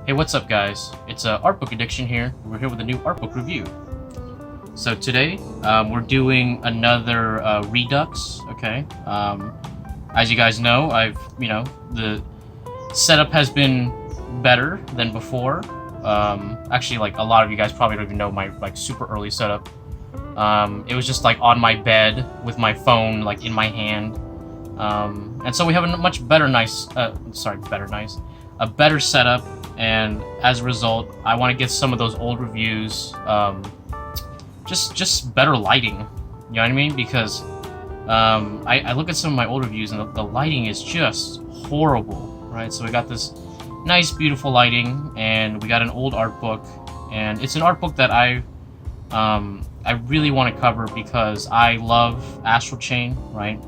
Hey, what's up, guys? It's Artbook Addiction here. We're here with a new Artbook review. So today, we're doing another Redux. Okay. As you guys know, the setup has been better than before. Actually, like a lot of you guys probably don't even know my super early setup. It was just like on my bed with my phone like in my hand. And so we have a much better, a better setup. And as a result, I want to get some of those old reviews, just better lighting, you know what I mean? Because I look at some of my old reviews and the lighting is just horrible, right? So we got this nice, beautiful lighting, and we got an old art book, and it's an art book that I really want to cover because I love Astral Chain, right?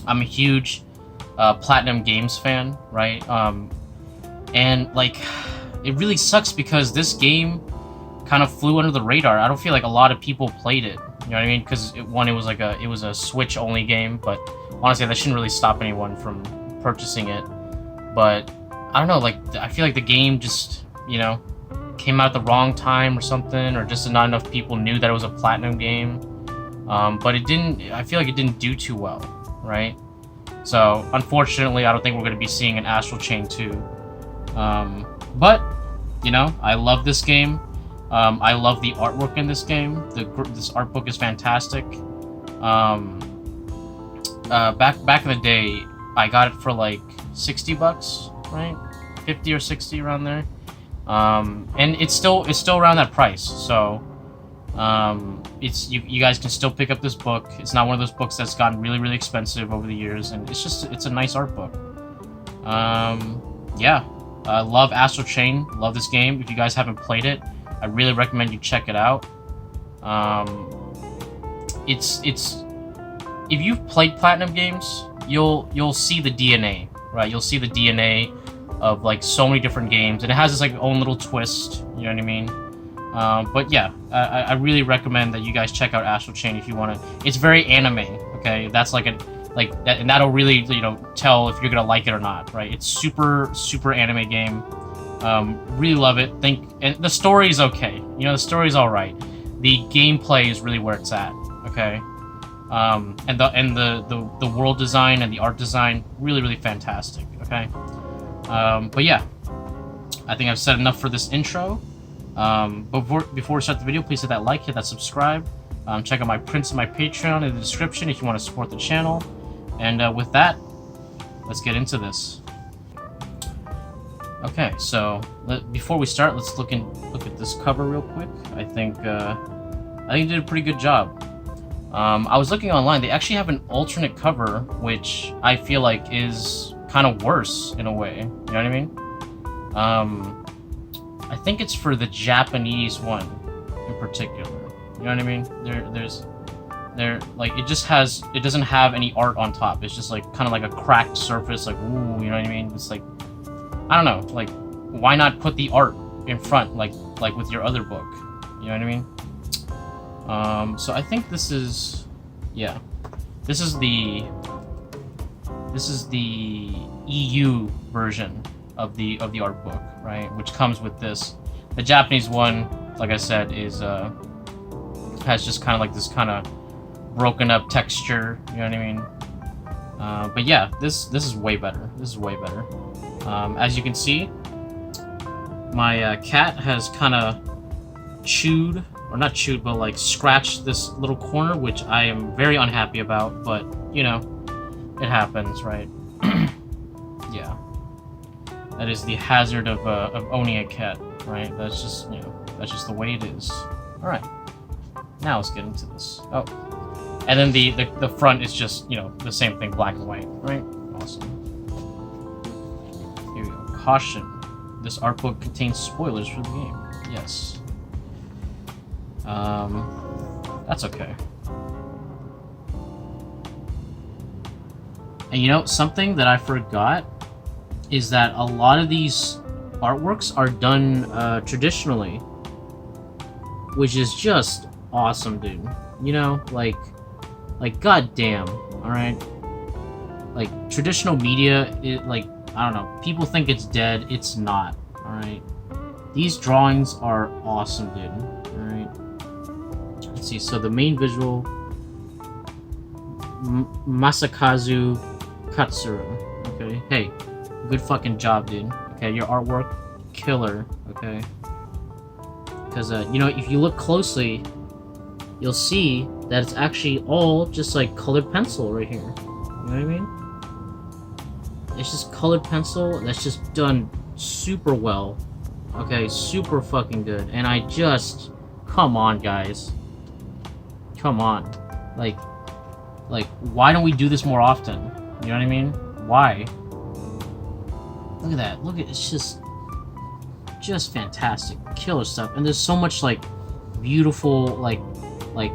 I'm a huge Platinum Games fan, right? And like, it really sucks because this game kind of flew under the radar. I don't feel like a lot of people played it. You know what I mean? Because it was a Switch only game, but honestly, that shouldn't really stop anyone from purchasing it. But I don't know, like I feel like the game just, you know, came out at the wrong time or something, or just not enough people knew that it was a Platinum game. But it didn't. I feel like it didn't do too well, right? So unfortunately, I don't think we're going to be seeing an Astral Chain 2. But, you know, I love this game. I love the artwork in this game. This art book is fantastic. Back in the day, I got it for like $60, right? 50 or 60 around there. And it's still around that price. So, you guys can still pick up this book. It's not one of those books that's gotten really, really expensive over the years, and it's a nice art book. Yeah. Love Astral Chain. Love this game. If you guys haven't played it, I really recommend you check it out. It's if you've played Platinum games, you'll see the DNA, right? You'll see the DNA of like so many different games, and it has this like own little twist. You know what I mean? But yeah, I really recommend that you guys check out Astral Chain if you want to. It's very anime. Okay, that's like that, and that'll really, you know, tell if you're gonna like it or not, right? It's super anime game. Really love it. And the story's okay. You know, the story's all right. The gameplay is really where it's at. Okay, and the world design and the art design really fantastic. Okay, but yeah, I think I've said enough for this intro. Before we start the video, please hit that like, hit that subscribe. Check out my prints and my Patreon in the description if you want to support the channel. And with that, let's get into this. Okay, so before we start, let's look at this cover real quick. I think you did a pretty good job. I was looking online; they actually have an alternate cover, which I feel like is kind of worse in a way. You know what I mean? I think it's for the Japanese one in particular. You know what I mean? There, like, it doesn't have any art on top. It's just like kind of like a cracked surface, like, ooh, you know what I mean? It's like, I don't know, like, why not put the art in front, like with your other book? You know what I mean? So I think this is, yeah, this is the EU version of the art book, right? Which comes with this. The Japanese one, like I said, is has just kind of like this kind of broken up texture, you know what I mean? But yeah, this is way better. This is way better. As you can see, my cat has kind of chewed, or not chewed, but like scratched this little corner, which I am very unhappy about, but you know, it happens, right? Yeah. That is the hazard of owning a cat, right? That's just, you know, that's just the way it is. Alright. Now let's get into this. Oh. And then the front is just, you know, the same thing, black and white, right? Awesome. Here we go. Caution. This art book contains spoilers for the game. Yes. That's okay. And you know, something that I forgot is that a lot of these artworks are done traditionally, which is just awesome, dude. You know, like goddamn, all right. Like traditional media, like I don't know, people think it's dead. It's not, Alright. These drawings are awesome, dude. Alright. Let's see, so the main visual... Masakazu Katsura. Okay, hey. Good fucking job, dude. Okay, your artwork, killer. Okay. Because, you know, if you look closely, you'll see that it's actually all just, like, colored pencil right here. You know what I mean? It's just colored pencil that's just done super well. Okay, super fucking good. And I just... Come on, guys. Come on. Like, why don't we do this more often? You know what I mean? Why? Look at that. Look at it's just fantastic. Killer stuff. And there's so much, like, beautiful, like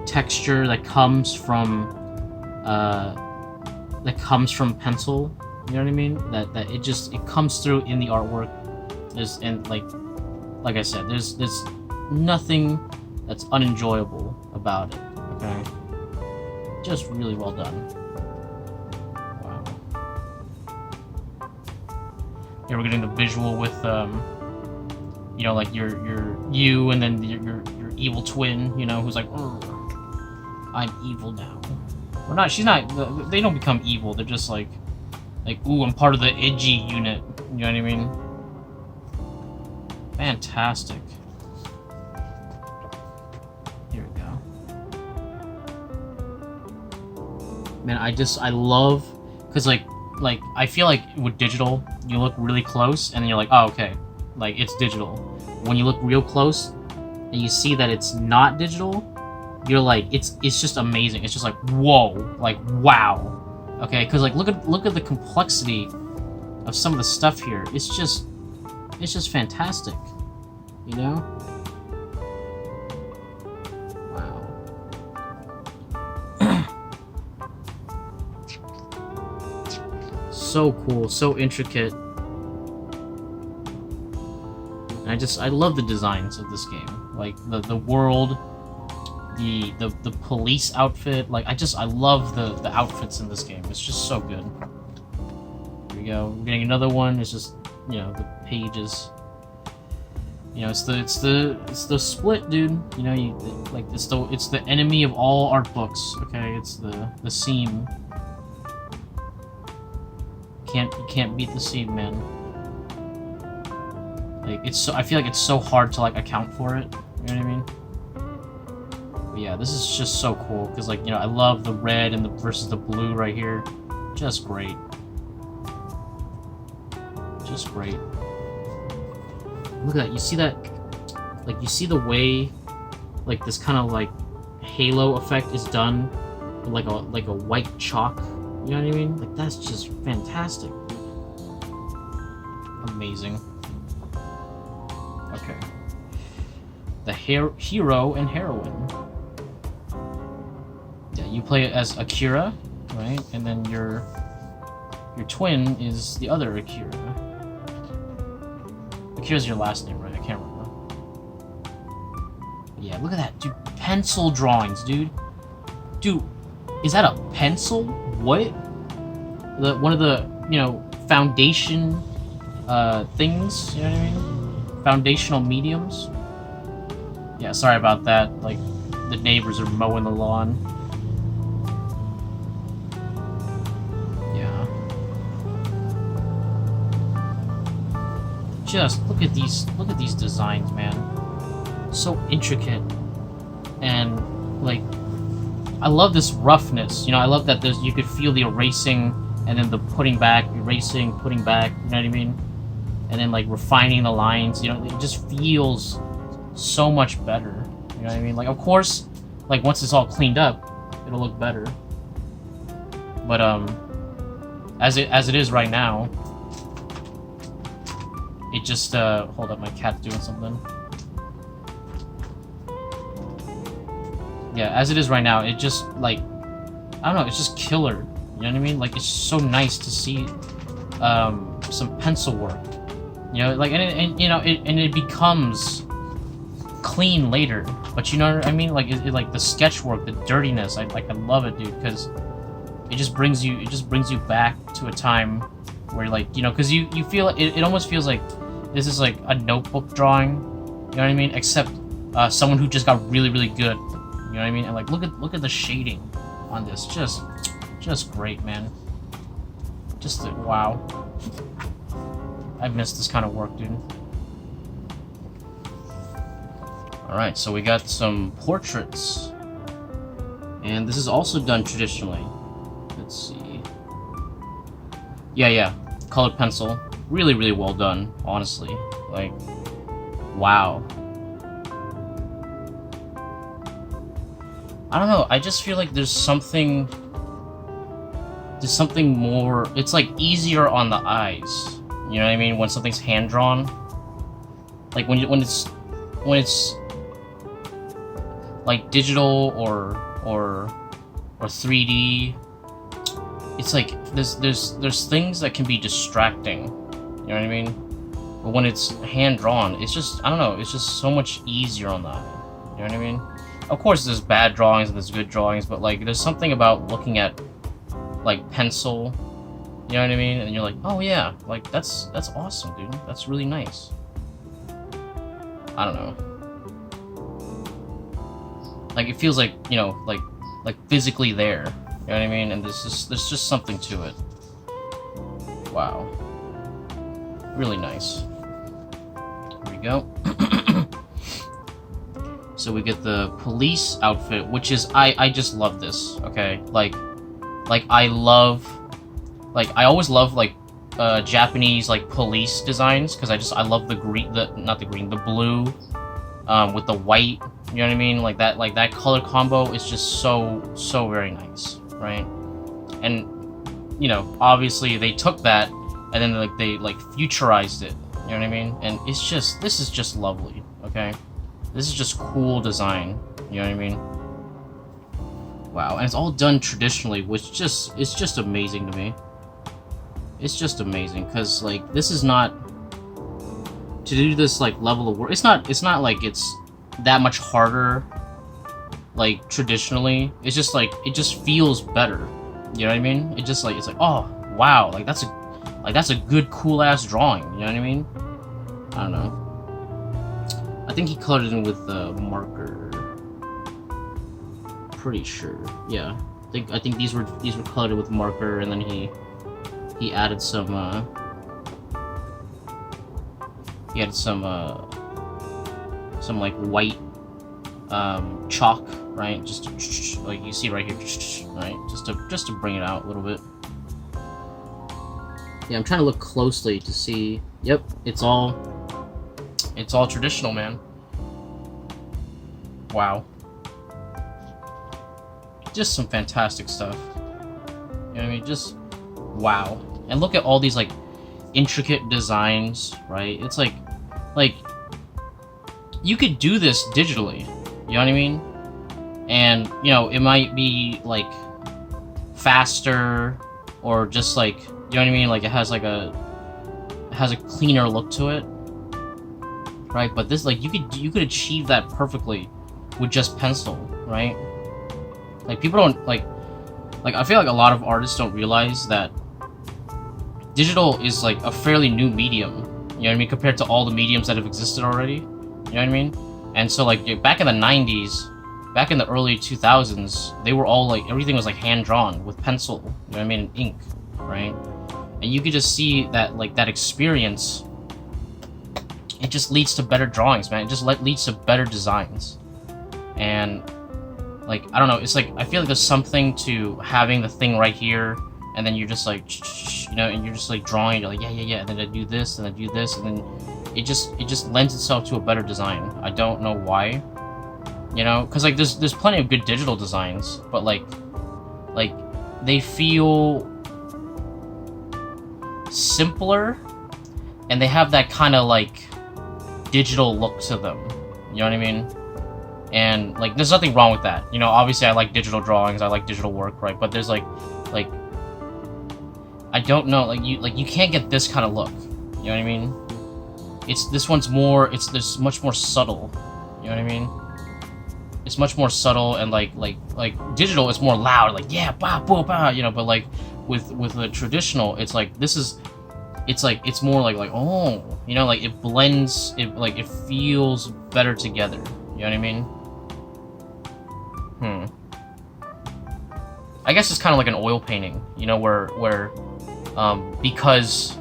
texture that comes from pencil. You know what I mean? That it comes through in the artwork. And like I said, there's nothing that's unenjoyable about it. Okay, just really well done. Wow. Here we're getting the visual with you know, like you and then your evil twin. You know, who's like, I'm evil now. Or not? She's not. They don't become evil. They're just like, ooh, I'm part of the edgy unit. You know what I mean? Fantastic. Here we go. Man, I love, cause like I feel like with digital, you look really close and then you're like, oh, okay, like it's digital. When you look real close and you see that it's not digital, you're like, it's just amazing. It's just like, whoa, like wow. Okay, because like look at the complexity of some of the stuff here. It's just fantastic, you know? Wow. So cool, so intricate. And I love the designs of this game. Like the world, the police outfit. Like I love the outfits in this game. It's just so good. Here we go. We're getting another one. It's just, you know, the pages. You know, it's the split, dude. You know, it's the enemy of all art books. Okay, it's the seam. You can't beat the seam, man. Like I feel like it's so hard to like account for it. You know what I mean? But yeah, this is just so cool because, like, you know, I love the red and versus the blue right here. Just great. Just great. Look at that. You see that? Like, you see the way, like, this kind of like halo effect is done with like a white chalk. You know what I mean? Like, that's just fantastic. Amazing. Okay. The hero and heroine. Yeah, you play it as Akira, right? And then your twin is the other Akira. Akira's your last name, right? I can't remember. But yeah, look at that, dude. Pencil drawings, dude. Dude, is that a pencil? What? One of the, you know, foundation things, you know what I mean? Foundational mediums. Yeah, sorry about that. Like, the neighbors are mowing the lawn. Yeah. Just look at these designs, man. So intricate. And like, I love this roughness. You know, I love that you could feel the erasing and then the putting back, erasing, putting back, you know what I mean? And then like refining the lines, you know, it just feels so much better. You know what I mean? Like, of course, like once it's all cleaned up, it'll look better. But as it is right now, it just hold up, my cat's doing something. Yeah, as it is right now, it just like, I don't know, it's just killer. You know what I mean? Like, it's so nice to see some pencil work. You know, like, and you know, it becomes clean later. But you know what I mean? Like, it like the sketch work, the dirtiness. I love it, dude, because it just brings you back to a time where, like, you know, because you feel it almost feels like this is like a notebook drawing. You know what I mean? Except someone who just got really, really good. You know what I mean? And like, look at the shading on this. Just great, man. Just wow. I miss this kind of work, dude. All right, so we got some portraits, and this is also done traditionally. Let's see. Yeah, colored pencil. Really, really well done, honestly. Like, wow. I don't know, I just feel like there's something more, it's like easier on the eyes. You know what I mean? When something's hand drawn. Like when it's like digital or 3D, it's like there's things that can be distracting. You know what I mean? But when it's hand drawn, it's just, I don't know, it's just so much easier on the eye. You know what I mean? Of course, there's bad drawings and there's good drawings, but like there's something about looking at like pencil, you know what I mean? And you're like, oh yeah, like that's awesome, dude. That's really nice. I don't know. Like it feels like, you know, like physically there. You know what I mean? And there's just something to it. Wow. Really nice. Here we go. So we get the police outfit, which is, I just love this, okay? Like I always love like Japanese like police designs, because I love the the blue with the white, you know what I mean? Like that color combo is just so very nice, right? And you know, obviously they took that and then they futurized it, you know what I mean? And it's just, this is just lovely, okay? This is just cool design, you know what I mean? Wow, and it's all done traditionally, which it's just amazing to me. It's just amazing, because like this is not, to do this like level of work, it's not like it's that much harder like traditionally. It's just like, it just feels better, you know what I mean? It just like, it's like, oh wow, like that's a good cool ass drawing, you know what I mean? I don't know. I think he colored it in with the marker. Pretty sure. Yeah. I think these were colored with marker, and then he added some like white chalk, right? Just to, like you see right here, right? Just to bring it out a little bit. Yeah, I'm trying to look closely to see. Yep, it's all traditional, man. Wow. Just some fantastic stuff. You know what I mean? Just wow. And look at all these like intricate designs, right? It's like you could do this digitally. You know what I mean? And you know, it might be like faster, or just like, you know what I mean? Like it has a cleaner look to it. Right, but this, like, you could achieve that perfectly with just pencil, right? Like, people don't, like, I feel like a lot of artists don't realize that digital is, like, a fairly new medium, you know what I mean, compared to all the mediums that have existed already, you know what I mean? And so, like, back in the 90s, back in the early 2000s, they were all, like, everything was, like, hand-drawn with pencil, you know what I mean, and ink, right? And you could just see that, like, that experience, it just leads to better drawings, man. It just leads to better designs. And, like, I don't know, it's like, I feel like there's something to having the thing right here, and then you're just like, you know, and you're just like drawing, you're like, yeah, and then I do this, and I do this, and then it just lends itself to a better design. I don't know why, you know, because like there's plenty of good digital designs, but like they feel simpler, and they have that kind of like digital look to them, you know what I mean? And like there's nothing wrong with that, you know. Obviously I like digital drawings, I like digital work, right? But there's like I don't know, like you can't get this kind of look, you know what I mean? This much more subtle, you know what I mean? It's much more subtle, and like digital is more loud, like yeah, bah, bah, bah, you know. But like with the traditional, it's like this is it's more like oh, you know, like it blends, it feels better together. You know what I mean? I guess it's kind of like an oil painting, you know, where because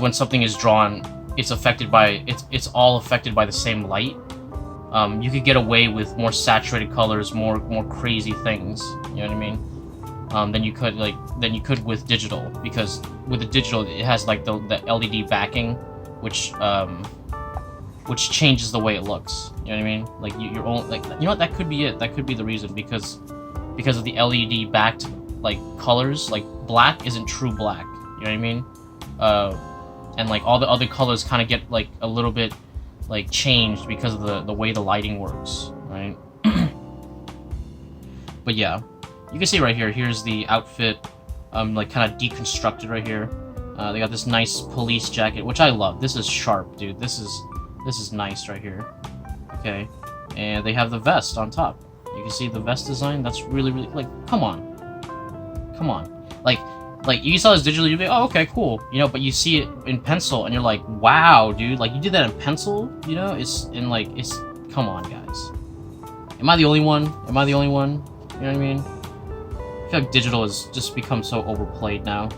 when something is drawn, it's affected by it's all affected by the same light. You could get away with more saturated colors, more crazy things. You know what I mean? Than you could with digital, because with the digital it has like the LED backing, which changes the way it looks. You know what I mean? Like you're only like, you know what, that could be it. That could be the reason, because of the LED backed like colors. Like black isn't true black. You know what I mean? And like all the other colors kind of get like a little bit like changed because of the way the lighting works, right? But yeah, you can see right here. Here's the outfit, like kind of deconstructed right here. They got this nice police jacket, which I love. This is sharp, dude. This is nice right here. Okay, and they have the vest on top. You can see the vest design. That's really like, come on, like you saw this digitally, you'd be like, oh, okay, cool, you know. But you see it in pencil, and you're like, wow, dude, like you did that in pencil, you know? It's come on, guys. Am I the only one? You know what I mean? I feel like digital has just become so overplayed now.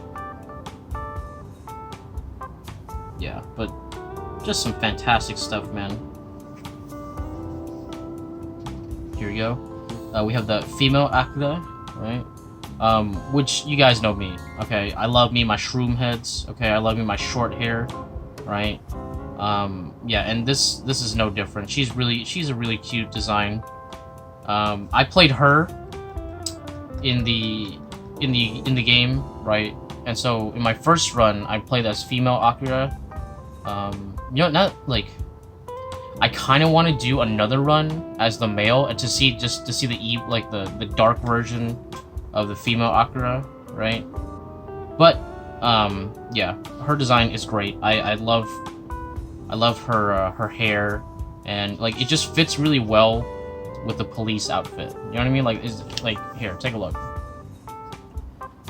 Yeah, but just some fantastic stuff, man. Here we go. We have the female Akira, right? Which you guys know me, okay? I love me my shroom heads, okay? I love me my short hair, right? Yeah, and this is no different. She's a really cute design. I played her in the game, right? And so in my first run, I played as female Akira. You know, not like, I kind of want to do another run as the male, and to see the dark version of the female Akira, right? But yeah, her design is great. I love her hair, and like it just fits really well with the police outfit. You know what I mean? Like here, take a look.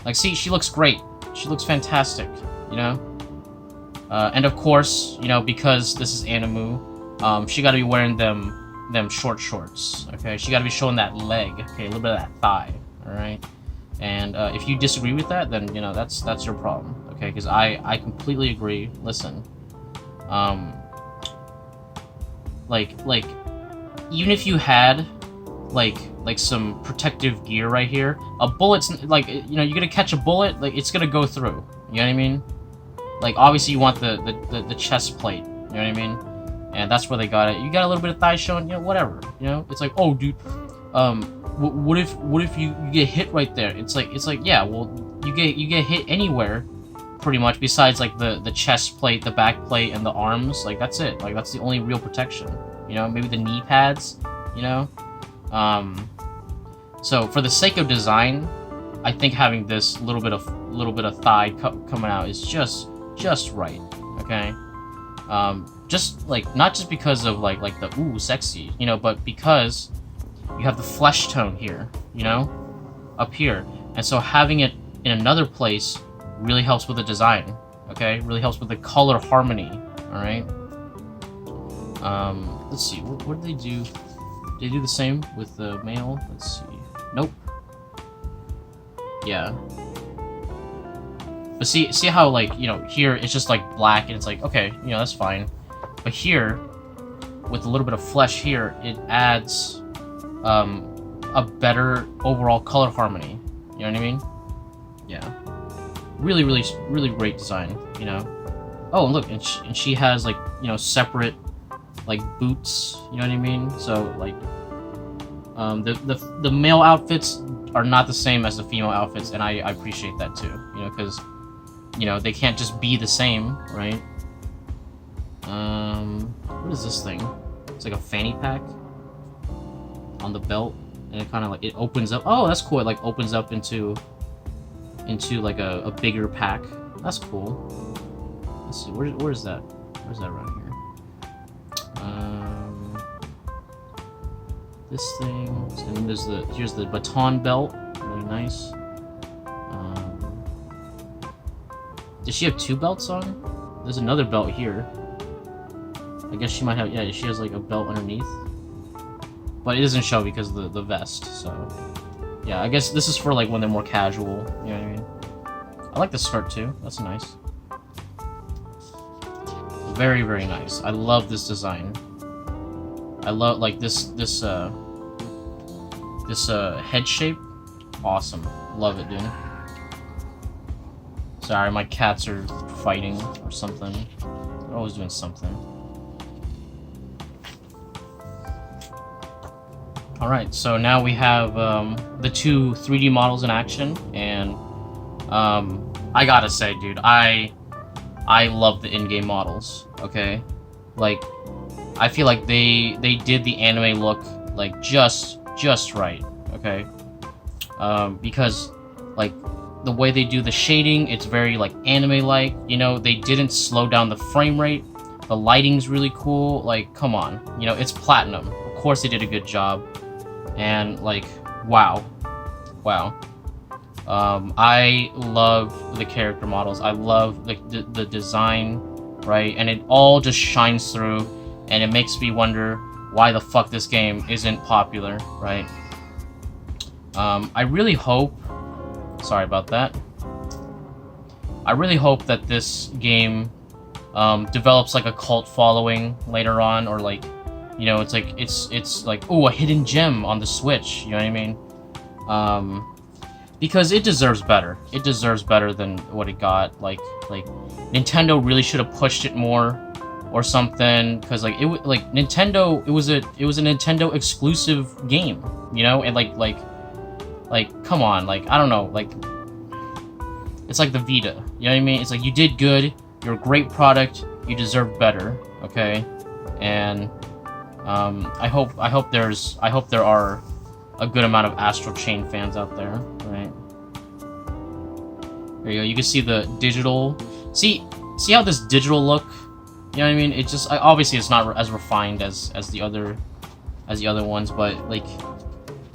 Like, see, she looks great. She looks fantastic. You know. And of course, you know, because this is Animu, she got to be wearing them short shorts. Okay, she got to be showing that leg. Okay, a little bit of that thigh. All right. And if you disagree with that, then you know that's your problem. Okay, because I completely agree. Listen, like even if you had like some protective gear right here, a bullet's like, you know, you're gonna catch a bullet, like it's gonna go through. You know what I mean? Like, obviously you want the chest plate, you know what I mean? And that's where they got it. You got a little bit of thigh showing, you know, whatever, you know? It's like, oh, dude, what if you get hit right there? It's like, yeah, well, you get hit anywhere, pretty much, besides, like, the chest plate, the back plate, and the arms. Like, that's it. Like, that's the only real protection, you know? Maybe the knee pads, you know? So, for the sake of design, I think having this little bit of thigh coming out is just right, okay? Just like, not just because of like the ooh sexy, you know, but because you have the flesh tone here, you know, up here, and so having it in another place really helps with the design, okay? Really helps with the color harmony. All right. Let's see, what did they do? Did they do the same with the male? Let's see. Nope. Yeah. But see how, like, you know, here it's just like black and it's like, okay, you know, that's fine. But here, with a little bit of flesh here, it adds a better overall color harmony. You know what I mean? Yeah. Really, really, really great design, you know? Oh, and look, and she has, like, you know, separate, like, boots, you know what I mean? So, like, the male outfits are not the same as the female outfits, and I appreciate that too, you know, because, you know, they can't just be the same, right? What is this thing? It's like a fanny pack on the belt, and it kind of like, it opens up. Oh, that's cool. It like opens up into like a bigger pack. That's cool. Let's see, where's that? Where's that around here? This thing, and then here's the Baton Belt, really nice. Does she have 2 belts on? There's another belt here. I guess she might have, yeah, she has like a belt underneath. But it doesn't show because of the vest, so... Yeah, I guess this is for like when they're more casual, you know what I mean? I like the skirt too, that's nice. Very, very nice. I love this design. I love, like, this head shape. Awesome. Love it, dude. Sorry, my cats are fighting or something. They're always doing something. Alright, so now we have the 2 3D models in action, and I gotta say, dude, I love the in-game models, okay? Like, I feel like they did the anime look, like, just right, okay? Because, like, the way they do the shading, it's very, like, anime-like, you know? They didn't slow down the frame rate. The lighting's really cool. Like, come on. You know, it's Platinum. Of course they did a good job. And, like, wow. Wow. I love the character models. I love the design, right? And it all just shines through, and it makes me wonder why the fuck this game isn't popular, right? I really hope... Sorry about that. I really hope that this game develops like a cult following later on, or like, you know, it's like it's like, oh, a hidden gem on the Switch, you know what I mean? Because it deserves better. It deserves better than what it got. Like Nintendo really should have pushed it more or something, because like Nintendo, it was a Nintendo exclusive game, you know? And like come on, like, I don't know, like, it's like the Vita, you know what I mean? It's like, you did good, you're a great product, you deserve better, okay? And I hope there are a good amount of Astral Chain fans out there, right? There you go. You can see the digital. See how this digital look. You know what I mean? It just obviously it's not as refined as the other ones, but like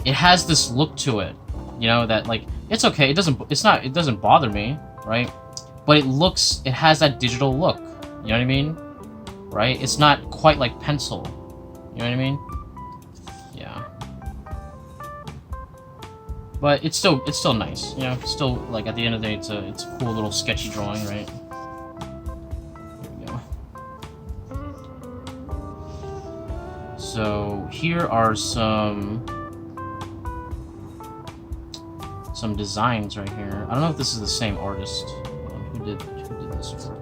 it has this look to it. You know that like it's okay. It doesn't bother me, right? But it has that digital look. You know what I mean? Right? It's not quite like pencil. You know what I mean? Yeah. But it's still nice, you know. Still, like, at the end of the day, it's a cool little sketchy drawing, right? There we go. So here are some designs right here. I don't know if this is the same artist. Who did this work?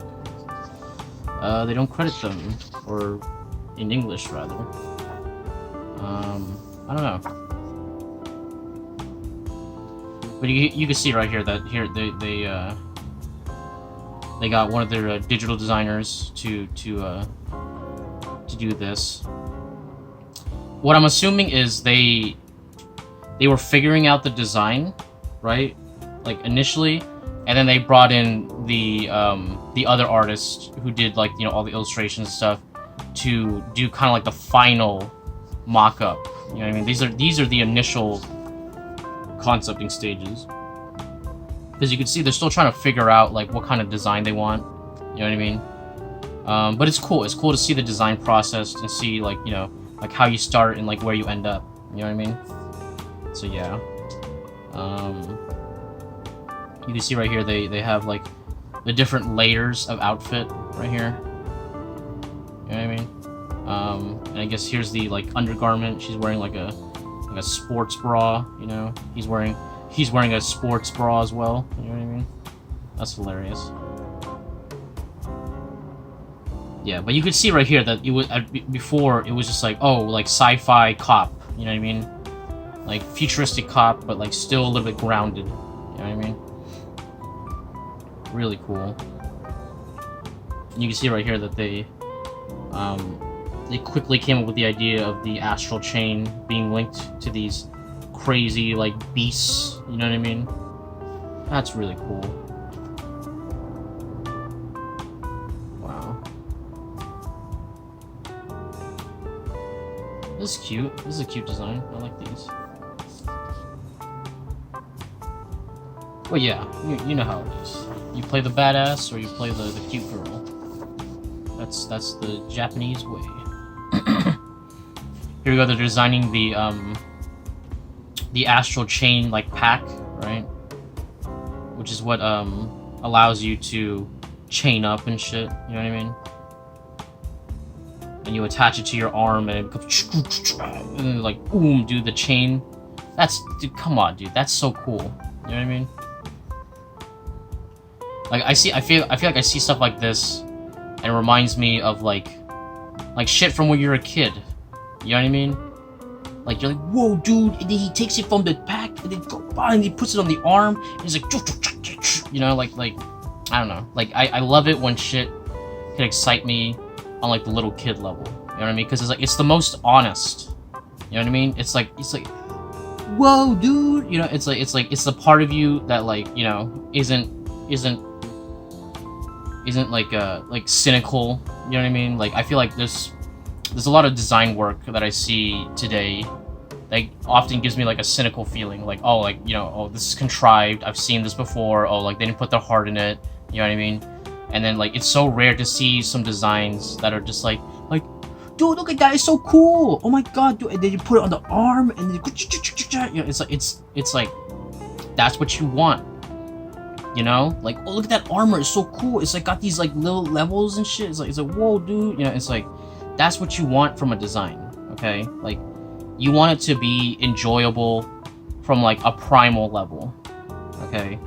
They don't credit them, or in English rather. I don't know. But you can see right here that here they got one of their digital designers to do this. What I'm assuming is they were figuring out the design, right? Like initially, and then they brought in the other artist who did, like, you know, all the illustrations and stuff to do kind of like the final mock-up. You know what I mean? These are the initial concepting stages, because you can see they're still trying to figure out like what kind of design they want. You know what I mean? But it's cool. It's cool to see the design process and see, like, you know, like how you start and like where you end up. You know what I mean? So yeah. You can see right here they have like the different layers of outfit right here. You know what I mean? And I guess here's the like undergarment. She's wearing like a sports bra, you know. He's wearing a sports bra as well. You know what I mean? That's hilarious. Yeah, but you could see right here that it was before it was just like, oh, like sci-fi cop. You know what I mean? Like futuristic cop, but like still a little bit grounded. You know what I mean? Really cool. And you can see right here that they quickly came up with the idea of the astral chain being linked to these crazy, like, beasts. You know what I mean? That's really cool. Wow. This is cute. This is a cute design. I like these. Well, yeah, you know how it is. You play the badass or you play the cute girl. That's the Japanese way. Here we go. They're designing the Astral chain like pack, right? Which is what allows you to chain up and shit. You know what I mean? And you attach it to your arm and it becomes and then, like boom, dude, the chain. Dude, come on, dude, that's so cool. You know what I mean? Like I feel like I see stuff like this and it reminds me of like shit from when you're a kid. You know what I mean? Like you're like, whoa, dude, and then he takes it from the pack and then he puts it on the arm and he's like, you know, like I don't know. Like I love it when shit can excite me on like the little kid level. You know what I mean? Because it's the most honest. You know what I mean? It's like whoa, dude. You know, it's the part of you that like, you know, isn't like cynical. You know what I mean? Like I feel like there's a lot of design work that I see today that often gives me like a cynical feeling, like, oh, like, you know, oh, this is contrived, I've seen this before, oh, like they didn't put their heart in it. You know what I mean? And then like it's so rare to see some designs that are just like dude, look at that, it's so cool, oh my god, dude, and then you put it on the arm and then you know, it's like that's what you want. You know, like, oh, look at that armor, it's so cool, it's like got these like little levels and shit. It's like whoa, dude. You know, it's like that's what you want from a design. Okay, like you want it to be enjoyable from like a primal level. Okay,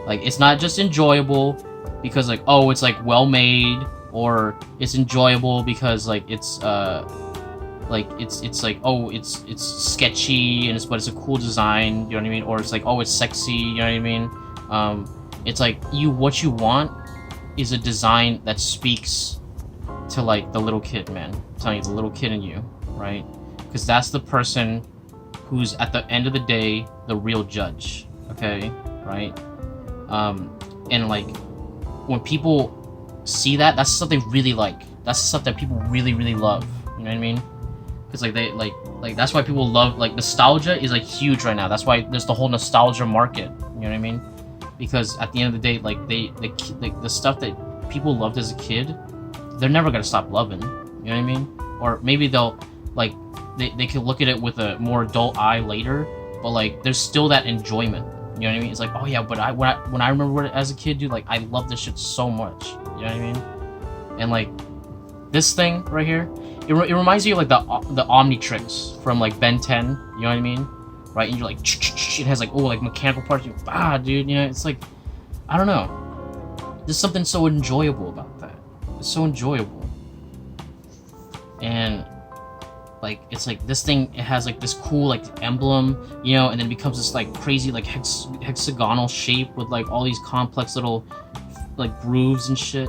like it's not just enjoyable because like, oh, it's like well made, or it's enjoyable because like it's like it's like, oh, it's sketchy and but it's a cool design. You know what I mean? Or it's like, oh, it's sexy. You know what I mean? It's like what you want is a design that speaks to like the little kid, man. I'm telling you, the little kid in you, right? Because that's the person who's at the end of the day the real judge. Okay, right? And like when people see that, that's something really like that's stuff that people really love. You know what I mean? Because like they like that's why people love like nostalgia is like huge right now. That's why there's the whole nostalgia market. You know what I mean? Because at the end of the day, like the stuff that people loved as a kid, they're never gonna stop loving. You know what I mean? Or maybe they'll like they can look at it with a more adult eye later, but like there's still that enjoyment. You know what I mean? It's like, oh yeah, but when I remember it as a kid, dude, like I love this shit so much. You know what I mean? And like this thing right here, it reminds you of like the Omnitrix from like Ben 10. You know what I mean? Right? And you're like, it has like, oh, like mechanical parts. Dude, you know, it's like, I don't know. There's something so enjoyable about that. It's so enjoyable. And like, it's like this thing, it has like this cool like emblem, you know, and then it becomes this like crazy like hexagonal shape with like all these complex little like grooves and shit,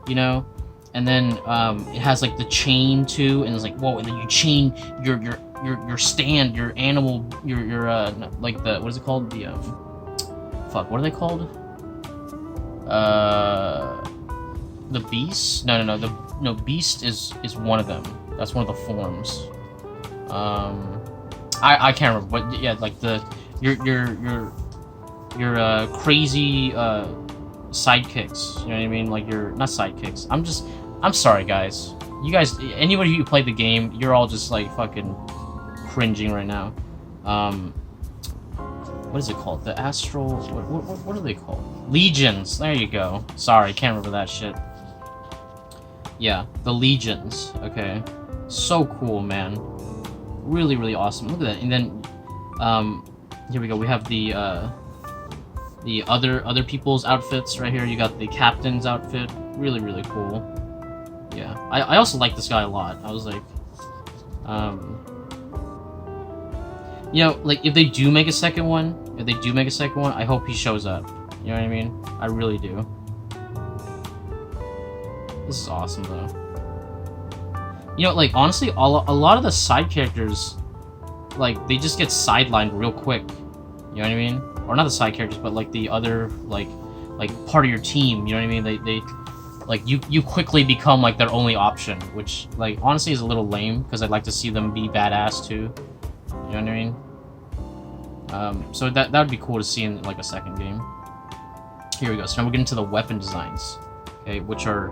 you know. And then it has like the chain too, and it's like, whoa, and then you chain your stand, your animal, your like the, what is it called, the fuck, what are they called, the beast? No, beast is one of them. That's one of the forms. I can't remember, but yeah, like the your crazy sidekicks. You know what I mean? Like your not sidekicks. I'm sorry, guys. You guys, anybody who played the game, you're all just like fucking cringing right now. What is it called? The Astral. What are they called? Legions. There you go. Sorry, can't remember that shit. Yeah, the Legions. Okay, so cool, man. Really awesome. Look at that. And then, here we go. We have the other people's outfits right here. You got the captain's outfit. Really cool. Yeah, I also like this guy a lot. I was like, you know, like if they do make a second one, I hope he shows up. You know what I mean? I really do. This is awesome though. You know, like honestly, a lot of the side characters, like they just get sidelined real quick. You know what I mean? Or not the side characters, but like the other like part of your team. You know what I mean? They like you quickly become like their only option, which like honestly is a little lame because I'd like to see them be badass too. You know what I mean? So that would be cool to see in like a second game. Here we go. So now we're getting to the weapon designs, okay, which are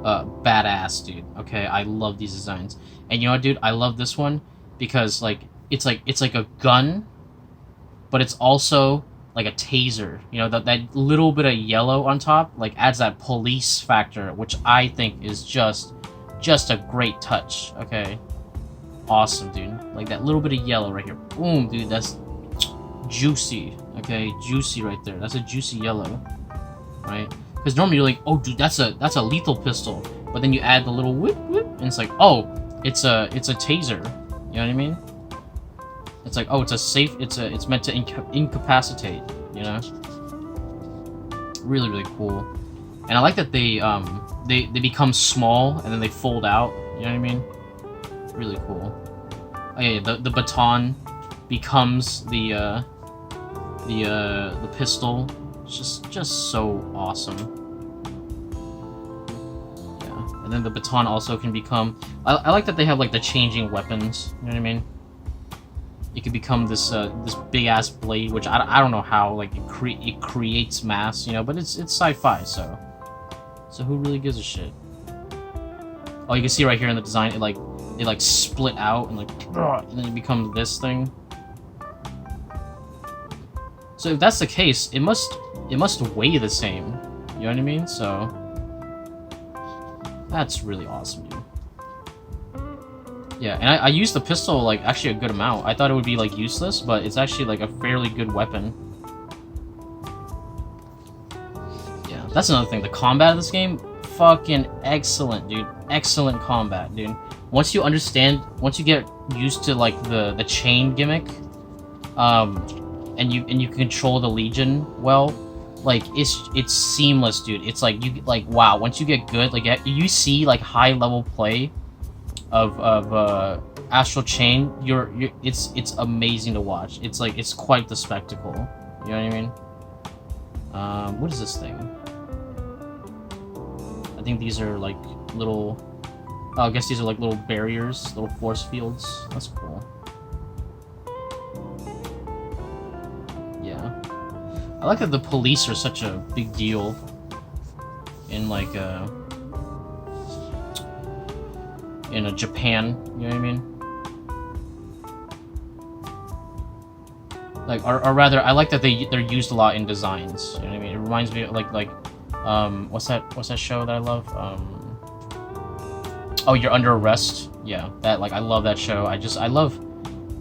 badass, dude. Okay, I love these designs. And you know what, dude? I love this one because it's like a gun, but it's also like a taser. You know, that little bit of yellow on top like adds that police factor, which I think is just a great touch. Okay, awesome, dude. Like that little bit of yellow right here. Boom, dude. That's juicy. Okay, juicy right there. That's a juicy yellow, right? Because normally you're like, oh, dude, that's a lethal pistol, but then you add the little whip, and it's like, oh, it's a taser. You know what I mean? It's like, oh, it's a safe. It's meant to incapacitate. You know? Really, really cool. And I like that they become small and then they fold out. You know what I mean? Really cool. Oh yeah, the baton becomes the pistol. It's just so awesome. Yeah, and then the baton also can become. I like that they have like the changing weapons. You know what I mean? It could become this this big ass blade, which I don't know how like it creates mass, you know, but it's sci-fi, so who really gives a shit? Oh, you can see right here in the design, it like split out and and then it becomes this thing. So if that's the case, it must weigh the same. You know what I mean? So that's really awesome, dude. Yeah, and I used the pistol like actually a good amount. I thought it would be like useless, but it's actually like a fairly good weapon. Yeah, that's another thing. The combat of this game, fucking excellent, dude. Excellent combat, dude. Once you get used to like the chain gimmick, and you control the Legion well, like it's seamless, dude. It's like wow. Once you get good, like you see like high level play of Astral Chain, it's amazing to watch. It's like it's quite the spectacle. You know what I mean? What is this thing? I think these are like little. Oh, I guess these are like little barriers, little force fields. That's cool. Yeah, I like that the police are such a big deal in like in Japan, you know what I mean? Like, or rather, I like that they're used a lot in designs. You know what I mean? It reminds me of like what's that show that I love? Oh, You're Under Arrest. Yeah, that I love that show. I love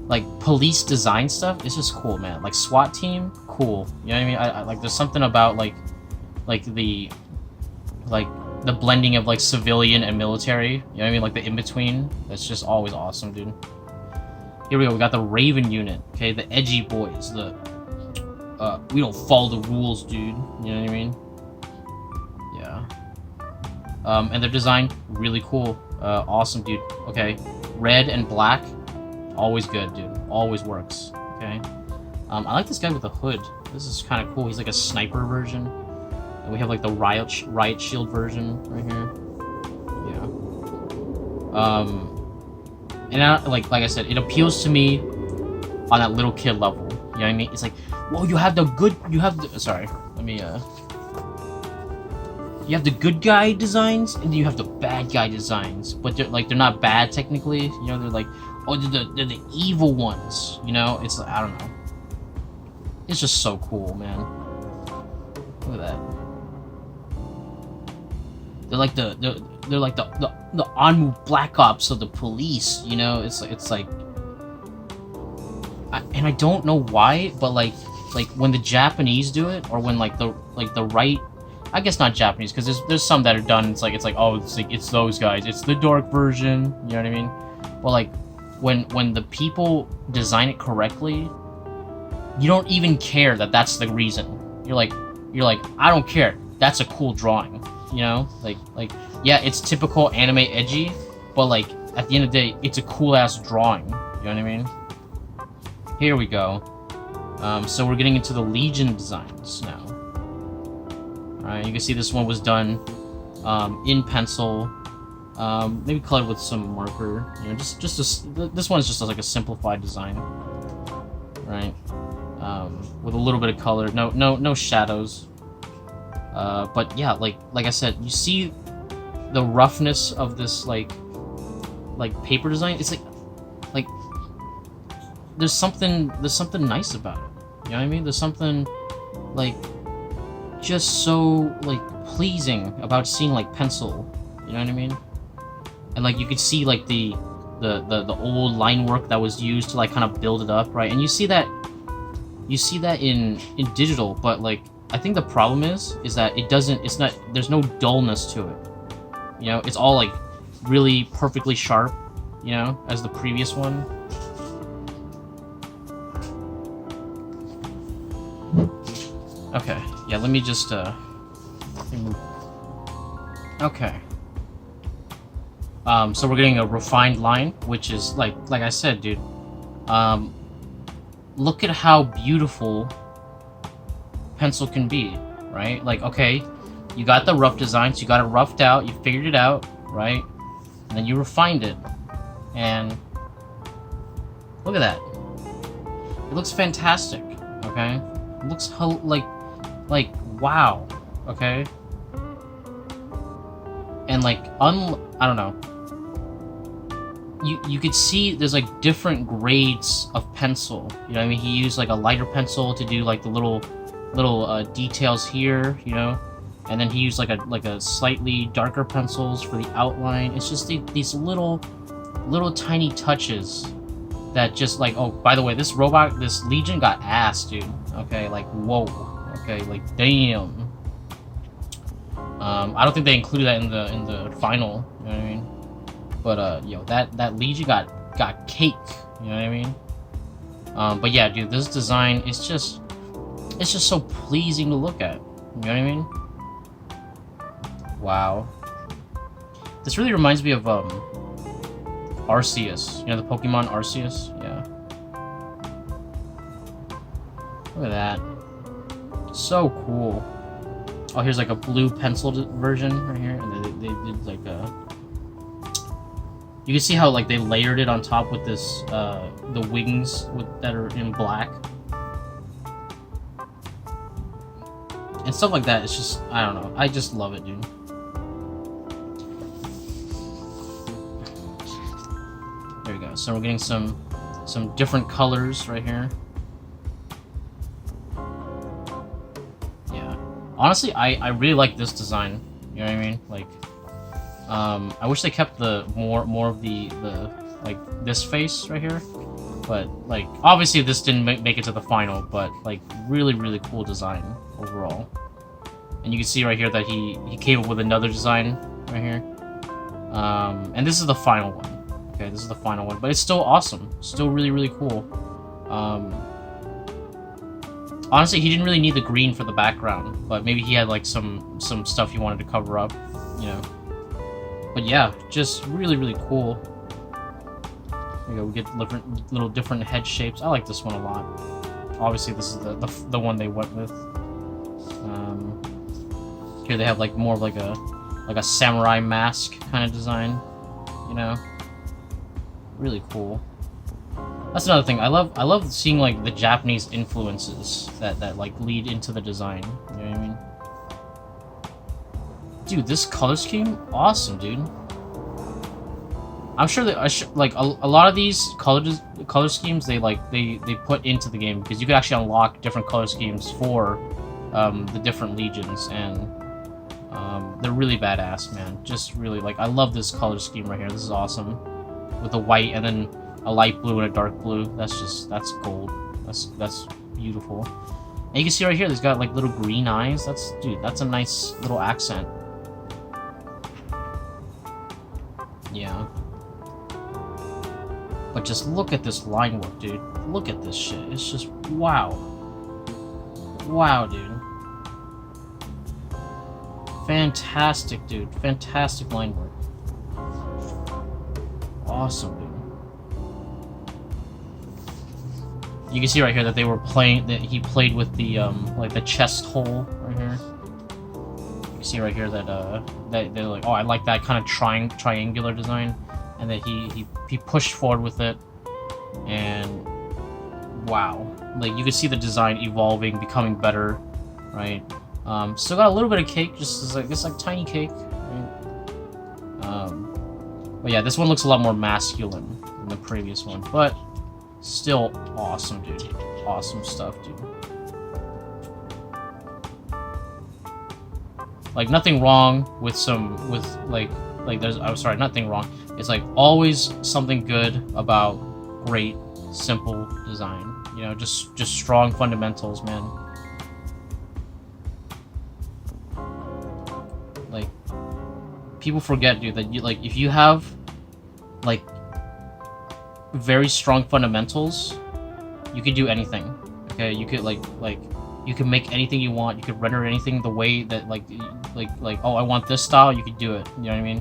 like police design stuff. It's just cool, man. Like SWAT team, cool. You know what I mean? I like there's something about like the blending of like civilian and military, you know what I mean, like the in-between. That's just always awesome, dude. Here we go, we got the Raven unit, okay, the edgy boys, the we don't follow the rules, dude, you know what I mean? Yeah. And their design, really cool, awesome, dude. Okay, red and black, always good, dude, always works. Okay, I like this guy with the hood. This is kind of cool. He's like a sniper version. And we have like the riot shield version right here. Yeah. And like I said, it appeals to me on that little kid level. You know what I mean? It's like, whoa, you have the sorry, let me you have the good guy designs and then you have the bad guy designs, but they're not bad technically. You know, they're like, oh, they're the evil ones. You know, it's like, I don't know. It's just so cool, man. Look at that. They're like the on-move black ops of the police, you know. It's like, and I don't know why, but like when the Japanese do it, or when like the right, I guess not Japanese, because there's some that are done. It's like oh, it's those guys. It's the dark version. You know what I mean? Well, like when the people design it correctly, you don't even care that that's the reason. You're like I don't care. That's a cool drawing. You know, like yeah, it's typical anime edgy, but like at the end of the day, it's a cool ass drawing. You know what I mean? Here we go. So we're getting into the Legion designs now. Alright, you can see this one was done in pencil, maybe colored with some marker. You know, this one is just like a simplified design, right? With a little bit of color, no shadows. But yeah, like I said, you see the roughness of this like paper design. It's like there's something nice about it. You know what I mean? There's something like just so like pleasing about seeing like pencil. You know what I mean? And like you could see like the old line work that was used to like kind of build it up, right? And you see that in digital, but like I think the problem is that there's no dullness to it. You know, it's all like really perfectly sharp, you know, as the previous one. Okay, yeah, let me just move. Okay. So we're getting a refined line, which is like I said, dude. Look at how beautiful pencil can be, right? Like, okay, you got the rough designs, you got it roughed out, you figured it out, right? And then you refined it, and look at that. It looks fantastic, okay? It looks like wow, okay? And like I don't know. You could see there's like different grades of pencil. You know what I mean? He used like a lighter pencil to do like the little details here, you know, and then he used like a slightly darker pencils for the outline. It's just these little tiny touches that just like, oh, by the way, this Legion got ass, dude. Okay, like whoa. Okay, like damn. I don't think they included that in the final. You know what I mean? But yo, that Legion got cake. You know what I mean? But yeah, dude, this design is just so pleasing to look at. You know what I mean? Wow. This really reminds me of Arceus. You know the Pokemon Arceus? Yeah. Look at that. So cool. Oh, here's like a blue penciled version right here, and they did like a. You can see how like they layered it on top with this the wings that are in black and stuff like that. It's just, I don't know. I just love it, dude. There we go. So we're getting some different colors right here. Yeah. Honestly, I really like this design. You know what I mean? Like, I wish they kept more of the like this face right here, but like obviously this didn't make it to the final, but like really cool design overall. And you can see right here that he came up with another design right here, and this is the final one. Okay, this is the final one, but it's still awesome, still really cool. Honestly, he didn't really need the green for the background, but maybe he had like some stuff he wanted to cover up, you know. But yeah, just really cool. There we go. We get different head shapes. I like this one a lot. Obviously, this is the one they went with. Here they have like more of like a samurai mask kind of design. You know, really cool. That's another thing. I love seeing like the Japanese influences that like lead into the design. You know what I mean? Dude, this color scheme, awesome, dude. I'm sure that like a lot of these color schemes they put into the game because you can actually unlock different color schemes for the different legions, and they're really badass, man. Just really, like, I love this color scheme right here. This is awesome, with a white and then a light blue and a dark blue. That's gold. That's beautiful. And you can see right here, there's got like little green eyes. That's a nice little accent. Yeah. But just look at this line work, dude. Look at this shit. It's just, wow. Wow, dude. Fantastic, dude. Fantastic line work. Awesome, dude. You can see right here that they were playing, that he played with the, like the chest hole right here. You can see right here that, that they're like, oh, I like that kind of triangular design. And that he pushed forward with it, and wow, like you can see the design evolving, becoming better, right? Still got a little bit of cake, just like this, like tiny cake. Right? But yeah, this one looks a lot more masculine than the previous one, but still awesome, dude. Awesome stuff, dude. Like nothing wrong with there's, I'm sorry, nothing wrong. It's like always something good about great, simple design. You know, just strong fundamentals, man. Like, people forget, dude, that if you have like very strong fundamentals, you could do anything. Okay, you could you can make anything you want. You could render anything the way that like oh, I want this style. You could do it. You know what I mean?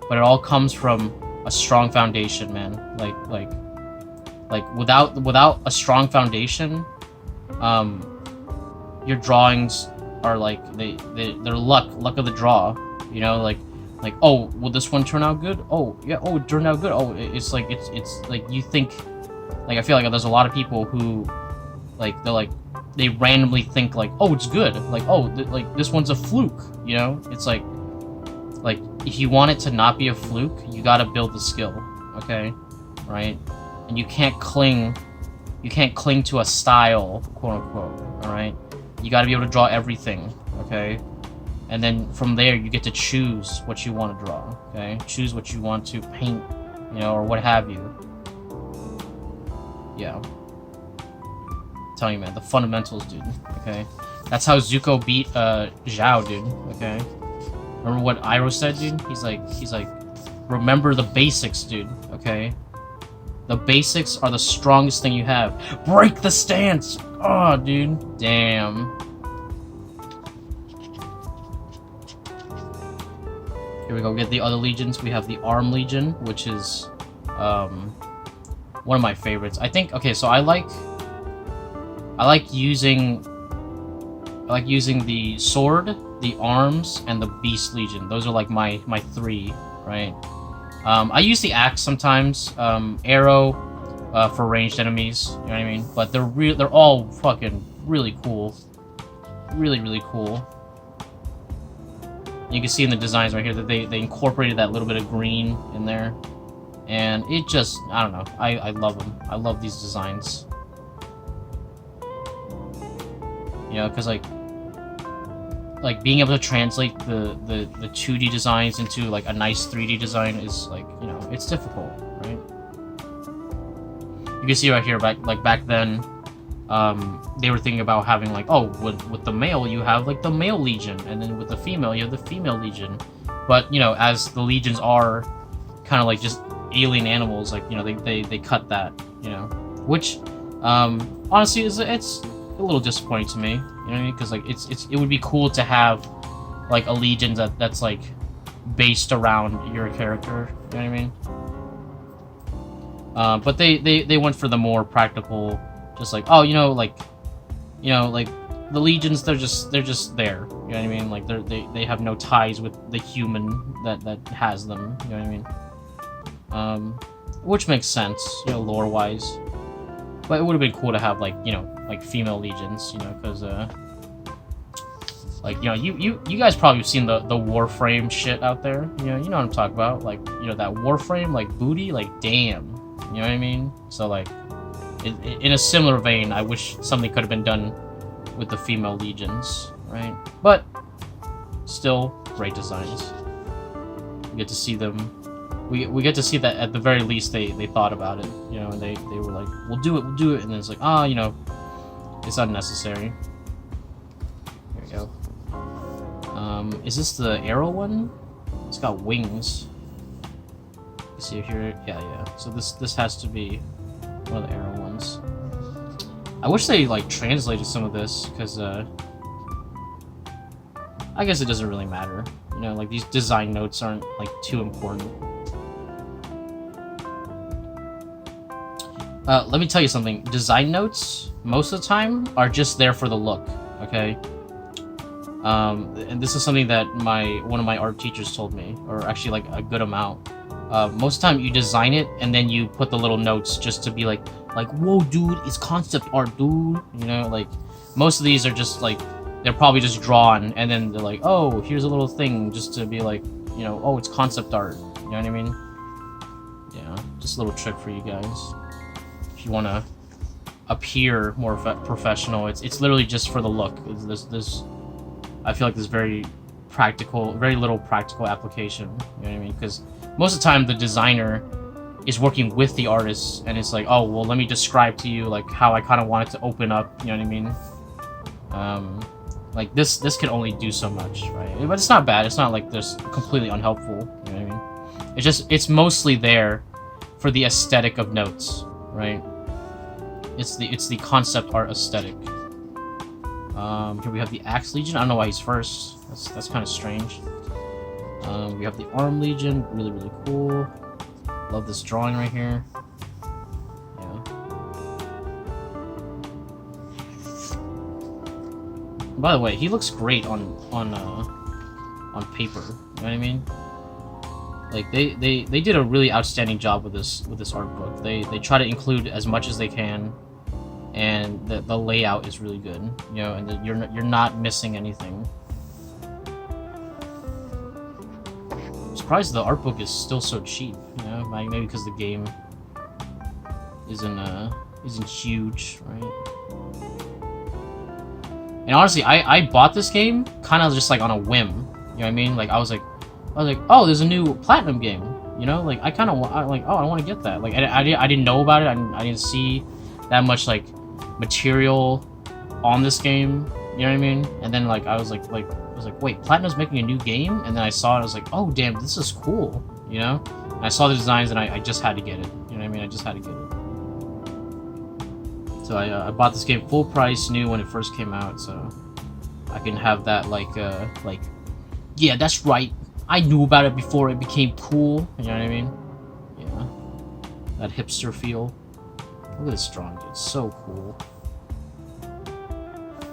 But it all comes from a strong foundation, man. Like without a strong foundation, your drawings are like they're luck of the draw. You know, like oh, will this one turn out good? Oh yeah, oh, it turned out good. Oh, it's like you think, like I feel like there's a lot of people who they randomly think like, oh, it's good, like oh, like this one's a fluke. You know, it's like if you want it to not be a fluke, you gotta build the skill, okay, right? And you can't cling to a style, quote unquote. All right, you got to be able to draw everything, okay? And then from there, you get to choose what you want to draw, okay? Choose what you want to paint, you know, or what have you. Yeah. I'm telling you, man, the fundamentals, dude, okay? That's how Zuko beat Zhao, dude, okay? Remember what Iroh said, dude? He's like, remember the basics, dude, okay? The basics are the strongest thing you have. Break the stance! Oh, dude. Damn. Here we go, get the other legions. We have the Arm Legion, which is one of my favorites. I think, okay, so I like using the sword, the arms, and the Beast Legion. Those are like my three, right? I use the axe sometimes, arrow for ranged enemies, you know what I mean? But they're all fucking really cool. Really cool. You can see in the designs right here that they incorporated that little bit of green in there. And it just, I don't know, I love them. I love these designs. You know, because like being able to translate the 2D designs into like a nice 3D design is like, you know, it's difficult, right? You can see right here, back then, they were thinking about having like, oh, with the male you have like the male legion, and then with the female you have the female legion. But you know, as the legions are kind of like just alien animals, like, you know, they cut that, you know, which honestly it's a little disappointing to me, you know what I mean? Because like it would be cool to have like a legion that's like based around your character, you know what I mean? But they went for the more practical, just like, oh, like the legions, they're just there, you know what I mean? Like they have no ties with the human that has them, you know what I mean? Which makes sense, you know, lore wise. But it would have been cool to have like, you know, like female legions, you know, because like, you know, you guys probably have seen the Warframe shit out there, you know what I'm talking about, like, you know, that Warframe like booty, like damn, you know what I mean? So like in a similar vein, I wish something could have been done with the female legions, right? But still great designs. We get to see them. We get to see that at the very least they thought about it, you know, and they were like, we'll do it, and then it's like, you know, it's unnecessary. Here we go. Is this the arrow one? It's got wings. You see here? Yeah. So this has to be one of the arrow ones. I wish they like translated some of this, because I guess it doesn't really matter. You know, like these design notes aren't like too important. Let me tell you something. Design notes, most of the time, are just there for the look, okay? And this is something that one of my art teachers told me, or actually like a good amount. Most of the time, you design it, and then you put the little notes just to be like, whoa, dude, it's concept art, dude. You know, like, most of these are just like they're probably just drawn, and then they're like, oh, here's a little thing just to be like, you know, oh, it's concept art. You know what I mean? Yeah, just a little trick for you guys. If you want to appear more professional, it's literally just for the look. There's I feel like there's very little practical application. You know what I mean? Because most of the time the designer is working with the artist, and it's like, oh, well, let me describe to you like how I kind of want it to open up. You know what I mean? Like this can only do so much, right? But it's not bad. It's not like there's completely unhelpful. You know what I mean? It's mostly there for the aesthetic of notes, right? It's the concept art aesthetic. Here we have the Axe Legion. I don't know why he's first. That's kind of strange. We have the Arm Legion. Really, really cool. Love this drawing right here. Yeah. By the way, he looks great on paper. You know what I mean? Like they did a really outstanding job with this art book. They try to include as much as they can, and the layout is really good. You know, and you're not missing anything. I'm surprised the art book is still so cheap. You know, maybe because the game isn't huge, right? And honestly, I bought this game kind of just like on a whim. You know what I mean? Like I was like, oh, there's a new Platinum game. You know, like I want to get that. Like I didn't know about it. I didn't see that much like material on this game. You know what I mean? And then like I was like, wait, Platinum's making a new game? And then I saw it. I was like, oh damn, this is cool. You know? And I saw the designs and I just had to get it. You know what I mean? I just had to get it. So I bought this game full price, new when it first came out. So I can have that like yeah, that's right. I knew about it before it became cool. You know what I mean? Yeah. That hipster feel. Look at this drawing, dude. It's so cool.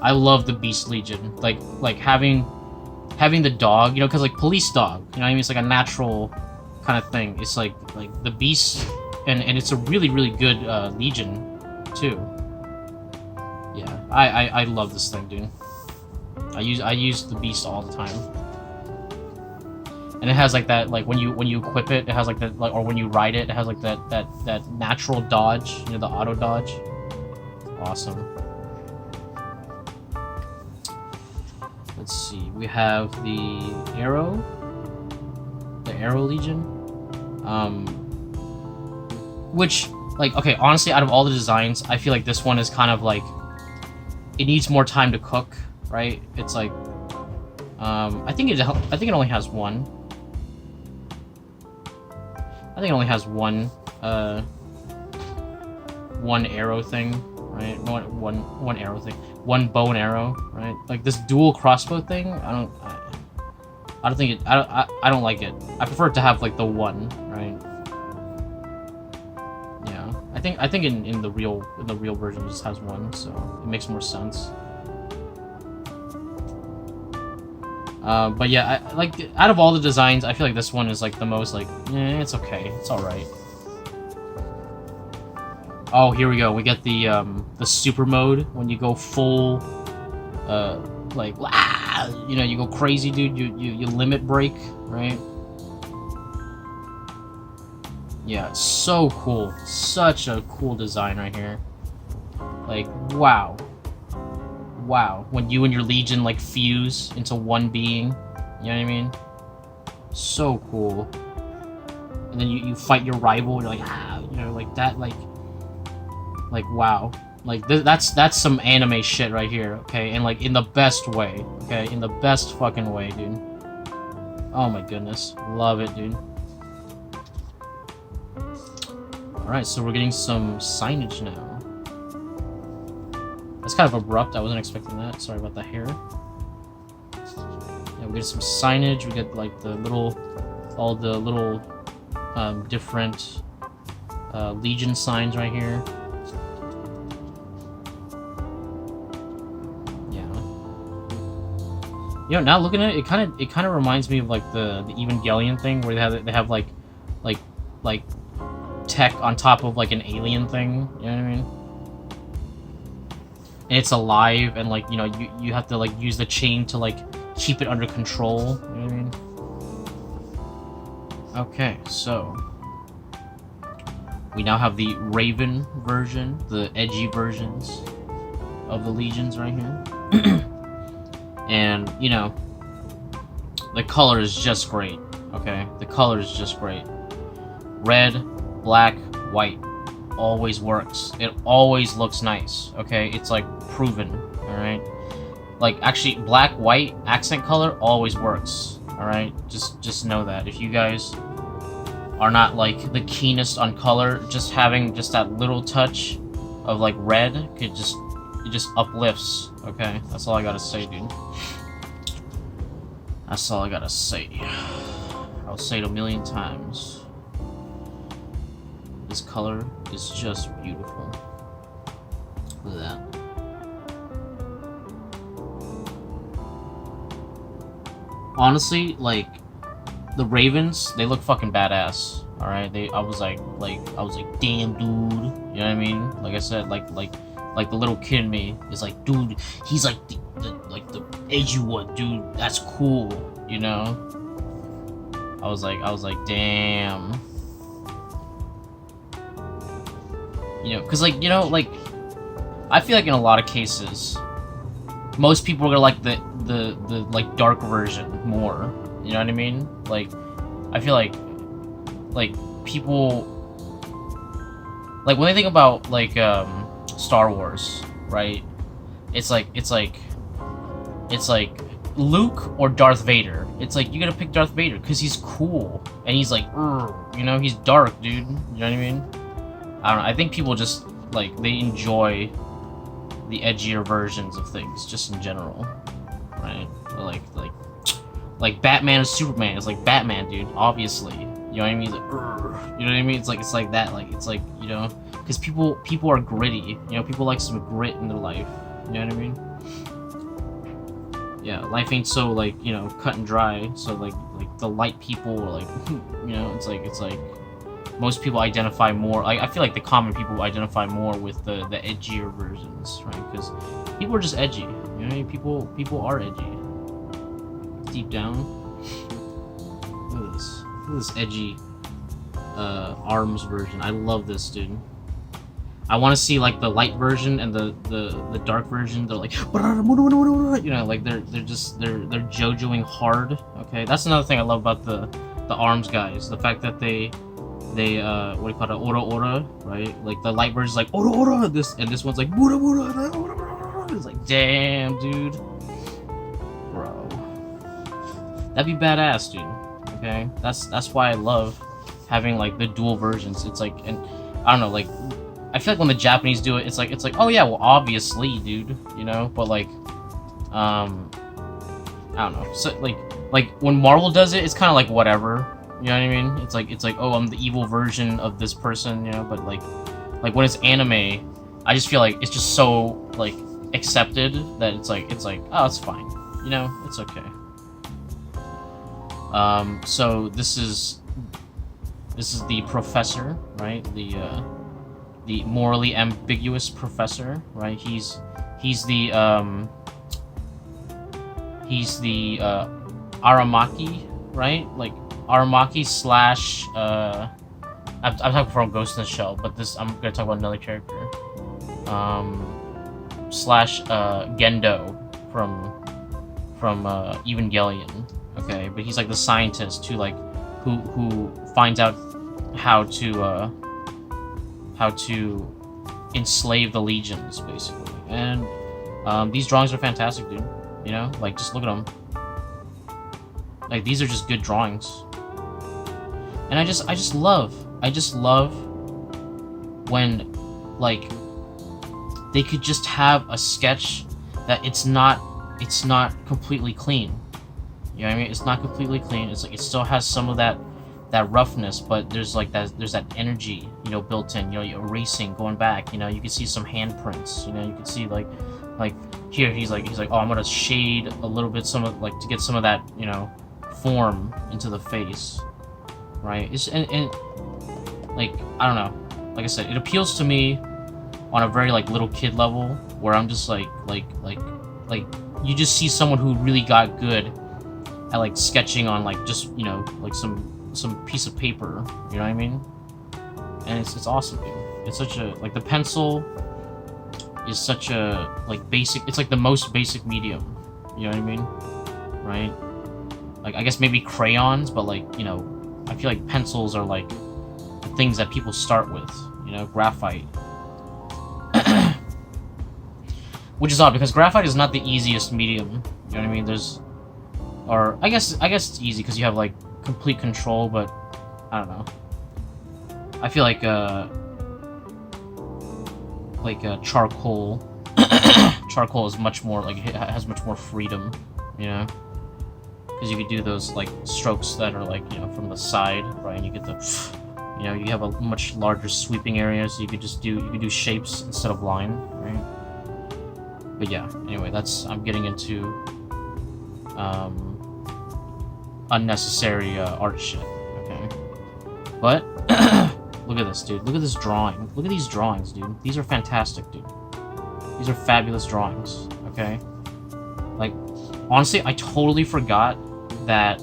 I love the Beast Legion. Like having the dog, you know, because like police dog, you know what I mean? It's like a natural kind of thing. It's like the beast, and it's a really, really good Legion too. Yeah, I love this thing, dude. I use the beast all the time. And it has like that, like when you equip it, it has like that, like, or when you ride it, it has like that natural dodge, you know, the auto dodge. Awesome. Let's see. We have the Arrow Legion, which, like, okay, honestly, out of all the designs, I feel like this one is kind of like, it needs more time to cook, right? It's like, I think it only has one. I think it only has one arrow thing, right? One arrow thing. One bow and arrow, right? Like this dual crossbow thing, I don't like it. I prefer it to have like the one, right? Yeah. I think in the real version it just has one, so it makes more sense. But yeah, like out of all the designs, I feel like this one is like the most like, it's okay, it's all right. Oh, here we go. We get the super mode when you go full, like, you know, you go crazy, dude. You limit break, right? Yeah, so cool. Such a cool design right here. Like, wow. Wow, when you and your Legion like fuse into one being, you know what I mean? So cool. And then you fight your rival. You're like, you know, like that, like wow, like that's some anime shit right here, okay? And like in the best way, okay? In the best fucking way, dude. Oh my goodness, love it, dude. All right, so we're getting some signage now. That's kind of abrupt. I wasn't expecting that. Sorry about the hair. Yeah, we get some signage. We get like all the little different Legion signs right here. Yeah. You know, now looking at it, it kind of reminds me of like the Evangelion thing where they have like tech on top of like an alien thing. You know what I mean? and it's alive, and like, you know, you have to like use the chain to like keep it under control. You know what I mean? Okay, so we now have the Raven version, the edgy versions of the legions right here. And, you know, the color is just great, okay? The color is just great. Red, black, white. Always works. It always looks nice, okay? It's, like, proven, alright? Like, actually, black, white, accent color always works, alright? Just know that. If you guys are not, like, the keenest on color, just having just that little touch of, like, red could just... It just uplifts, okay? That's all I gotta say, dude. That's all I gotta say. I'll say it a million times. This color is just beautiful. Look at that. Honestly, like, the Ravens, they look fucking badass. Alright? I was like, damn, dude. You know what I mean? Like I said, like the little kid in me is like, dude, he's like the edgy one, dude. That's cool, you know. I was like, damn. You know, cause like, you know, like, I feel like in a lot of cases, most people are gonna like the like dark version more. You know what I mean? Like, I feel like people, like when they think about like Star Wars, right? It's like Luke or Darth Vader. It's like you gotta pick Darth Vader because he's cool and he's like, you know, he's dark, dude. You know what I mean? I don't know. I think people just like they enjoy the edgier versions of things, just in general, right? Like Batman and Superman. It's like Batman, dude. Obviously, you know what I mean? Like, you know what I mean? It's like that. Like it's like, you know. Because people are gritty, you know, people like some grit in their life, you know what I mean? Yeah, life ain't so, like, you know, cut and dry, so, like the light people are, like, you know, it's like, most people identify more, like, I feel like the common people identify more with the edgier versions, right? Because people are just edgy, you know what I mean? People are edgy. Deep down. Look at this edgy, arms version. I love this, dude. I want to see like the light version and the dark version. They're like, you know, like they're JoJoing hard. Okay, that's another thing I love about the arms guys. The fact that they what do you call it, ora, right? Like the light version's like ora, this one's like ora. It's like, damn, dude, bro, that'd be badass, dude. Okay, that's why I love having like the dual versions. It's like, and I don't know, like. I feel like when the Japanese do it, it's like, oh yeah, well obviously, dude, you know. But like, I don't know. So like when Marvel does it, it's kind of like whatever, you know what I mean? It's like, oh, I'm the evil version of this person, you know. But like when it's anime, I just feel like it's just so like accepted that it's like, oh, it's fine, you know, it's okay. So this is the professor, right? The morally ambiguous professor, right? He's the Aramaki, right? Like Aramaki slash I'm talking from Ghost in the Shell, but I'm gonna talk about another character. Slash Gendo from Evangelion. Okay, but he's like the scientist who finds out how to enslave the legions, basically. And these drawings are fantastic, dude. You know, like, just look at them. Like, these are just good drawings. And I just love when, like, they could just have a sketch that it's not completely clean. You know what I mean? It's not completely clean. It's like, it still has some of that roughness, but there's that energy, you know, built in. You know, you're erasing, going back. You know, you can see some handprints. You know, you can see like here he's like, oh, I'm gonna shade a little bit, some of, like, to get some of that, you know, form into the face, right? It's and like, I don't know. Like I said, it appeals to me on a very like little kid level, where I'm just like you just see someone who really got good at like sketching on like just, you know, like some piece of paper, you know what I mean? And it's awesome, dude. It's such a, like, the pencil is such a like basic, it's like the most basic medium, you know what I mean? Right? Like, I guess maybe crayons, but like, you know, I feel like pencils are like the things that people start with, you know, graphite. Which is odd, because graphite is not the easiest medium, you know what I mean? There's, or I guess it's easy because you have like complete control, but I don't know. I feel like charcoal charcoal is much more like, it has much more freedom, you know, because you could do those like strokes that are like, you know, from the side, right? And you get the, you know, you have a much larger sweeping area, so you could do shapes instead of line, right? But yeah, anyway, I'm getting into unnecessary art shit, okay? But look at this, dude. Look at this drawing. Look at these drawings, dude. These are fantastic, dude. These are fabulous drawings, okay? Like, honestly, I totally forgot that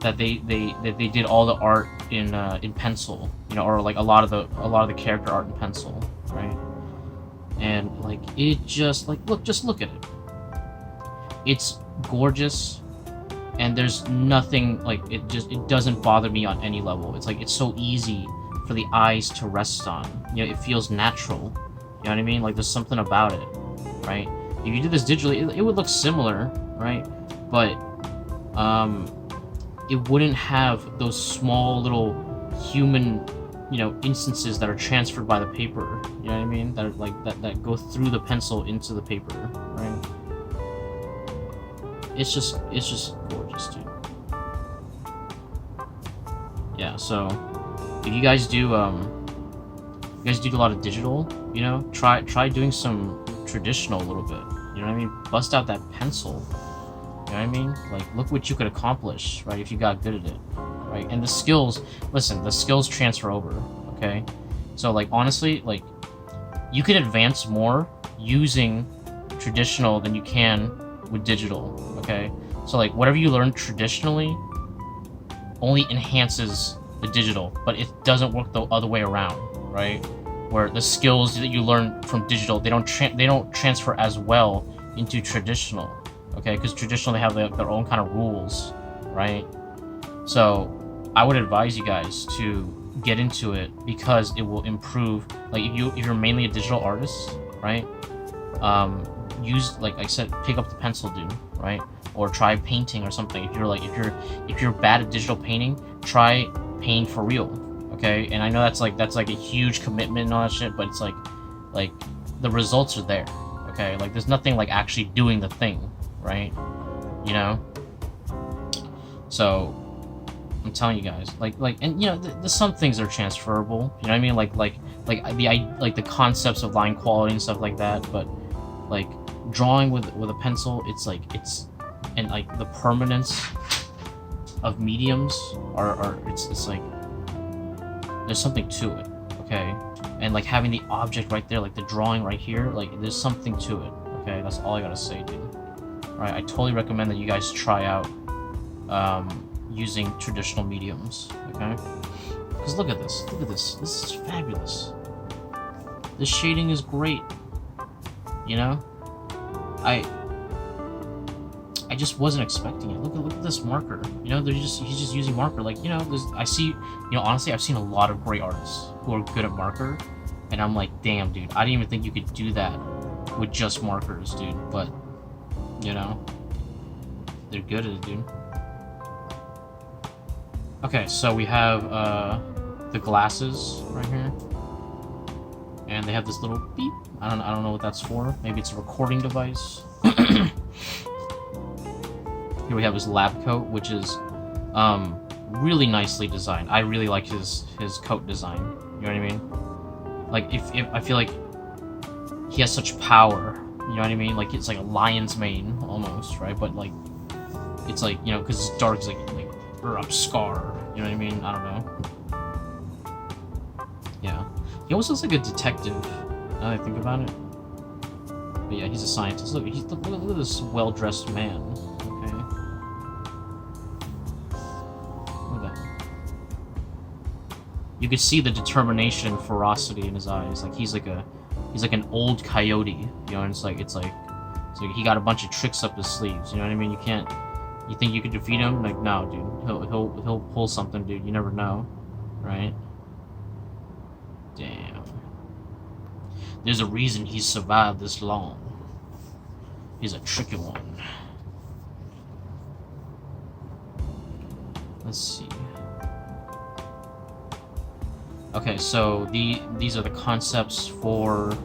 that they did all the art in pencil, you know, or like a lot of the character art in pencil, right? And like, it just like, just look at it. It's gorgeous, and there's nothing like, it doesn't bother me on any level. It's like, it's so easy for the eyes to rest on, you know, it feels natural, you know what I mean? Like, there's something about it, right? If you do this digitally, it would look similar, right? But it wouldn't have those small little human, you know, instances that are transferred by the paper, you know what I mean? That are like, that go through the pencil into the paper, right? It's just gorgeous, dude. Yeah, so if you guys do a lot of digital, you know, try doing some traditional a little bit, you know what I mean? Bust out that pencil, you know what I mean? Like, look what you could accomplish, right, if you got good at it, right? And the skills, listen, the skills transfer over, okay? So, like, honestly, like, you can advance more using traditional than you can with digital, okay? So, like, whatever you learn traditionally only enhances the digital, but it doesn't work the other way around, right? Where the skills that you learn from digital, they don't transfer as well into traditional, okay? Because traditional, they have their own kind of rules, right? So I would advise you guys to get into it, because it will improve. Like, if you're mainly a digital artist, right? Use, like I said, pick up the pencil, dude, right? Or try painting or something. If you're bad at digital painting, try paint for real, okay? And I know that's like a huge commitment and all that shit, but it's like the results are there, okay? Like, there's nothing like actually doing the thing, right? You know? So I'm telling you guys, and you know, there's some things that are transferable, you know what I mean? Like the concepts of line quality and stuff like that, but like drawing with a pencil, and like the permanence of mediums it's like, there's something to it, okay? And like having the object right there, like the drawing right here, like there's something to it, okay? That's all I gotta say, dude. All right, I totally recommend that you guys try out using traditional mediums, okay? Because look at this, this is fabulous. This shading is great, you know? I just wasn't expecting it. Look at this marker. You know, he's just using marker. Like, you know, honestly, I've seen a lot of great artists who are good at marker, and I'm like, damn, dude, I didn't even think you could do that with just markers, dude. But, you know, they're good at it, dude. Okay, so we have the glasses right here, and they have this little beep. I don't know what that's for. Maybe it's a recording device. Here we have his lab coat, which is really nicely designed. I really like his coat design. You know what I mean? Like, if I feel like he has such power. You know what I mean? Like, it's like a lion's mane almost, right? But like, it's like, you know, because it's dark, it's like or a scar. You know what I mean? I don't know. Yeah. He almost looks like a detective, now that I think about it. But yeah, he's a scientist. Look, look at this well-dressed man. Okay. Look at that. You could see the determination, ferocity in his eyes. Like he's like an old coyote, you know. And it's like he got a bunch of tricks up his sleeves. You know what I mean? You think you could defeat him? Like, no, dude. He'll pull something, dude. You never know, right? Damn. There's a reason he's survived this long. He's a tricky one. Let's see. Okay, so these are the concepts for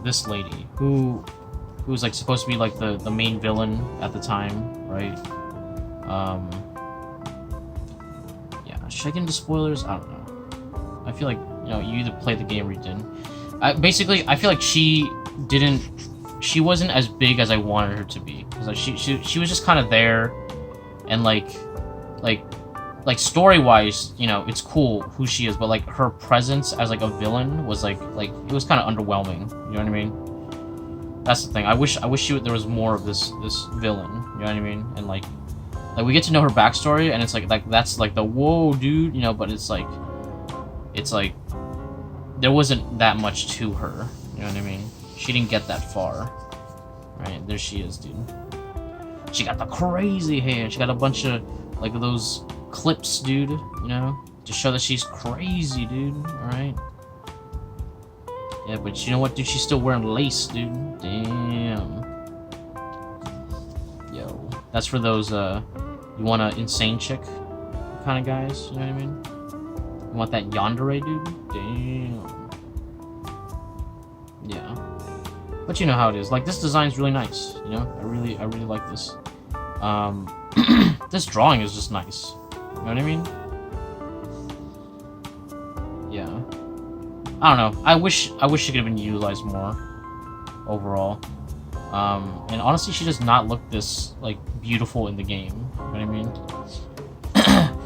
this lady who's like supposed to be like the main villain at the time, right? Yeah, should I get into spoilers? I don't know. I feel like, you know, you either play the game or you didn't. Basically, I feel like she wasn't as big as I wanted her to be. Cause like she was just kind of there, and like story-wise, you know, it's cool who she is, but like her presence as like a villain was like it was kind of underwhelming. You know what I mean? That's the thing. I wish there was more of this villain. You know what I mean? And like we get to know her backstory, and it's like that's like the whoa, dude. You know, but it's like there wasn't that much to her. You know what I mean? She didn't get that far. Right, there she is, dude. She got the crazy hair. She got a bunch of like those clips, dude, you know, to show that she's crazy, dude. Alright. Yeah, but you know what, dude? She's still wearing lace, dude. Damn. Yo. That's for those, you want an insane chick kind of guys, you know what I mean? You want that yandere, dude? Damn. Yeah. But you know how it is. Like, this design's really nice, you know? I really like this. This drawing is just nice. You know what I mean? Yeah. I don't know. I wish it could have been utilized more overall. And honestly, she does not look this like beautiful in the game. You know what I mean?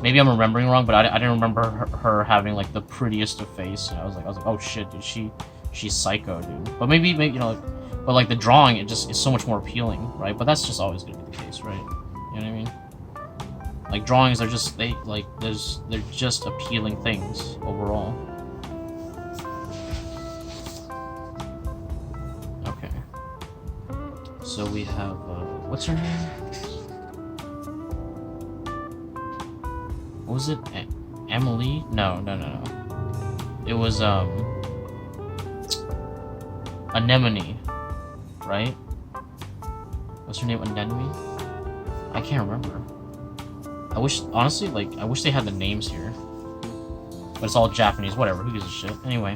Maybe I'm remembering wrong, but I didn't remember her having like the prettiest of face. And I was like, oh shit, dude, she's psycho, dude. But maybe you know, but like the drawing, it just is so much more appealing, right? But that's just always gonna be the case, right? You know what I mean? Like drawings are just they're just appealing things overall. Okay. So we have what's her name? What was it? Emily? No. It was Anemone, right? What's her name? Anemone? I can't remember. I wish, honestly, like, I wish they had the names here. But it's all Japanese, whatever, who gives a shit? Anyway,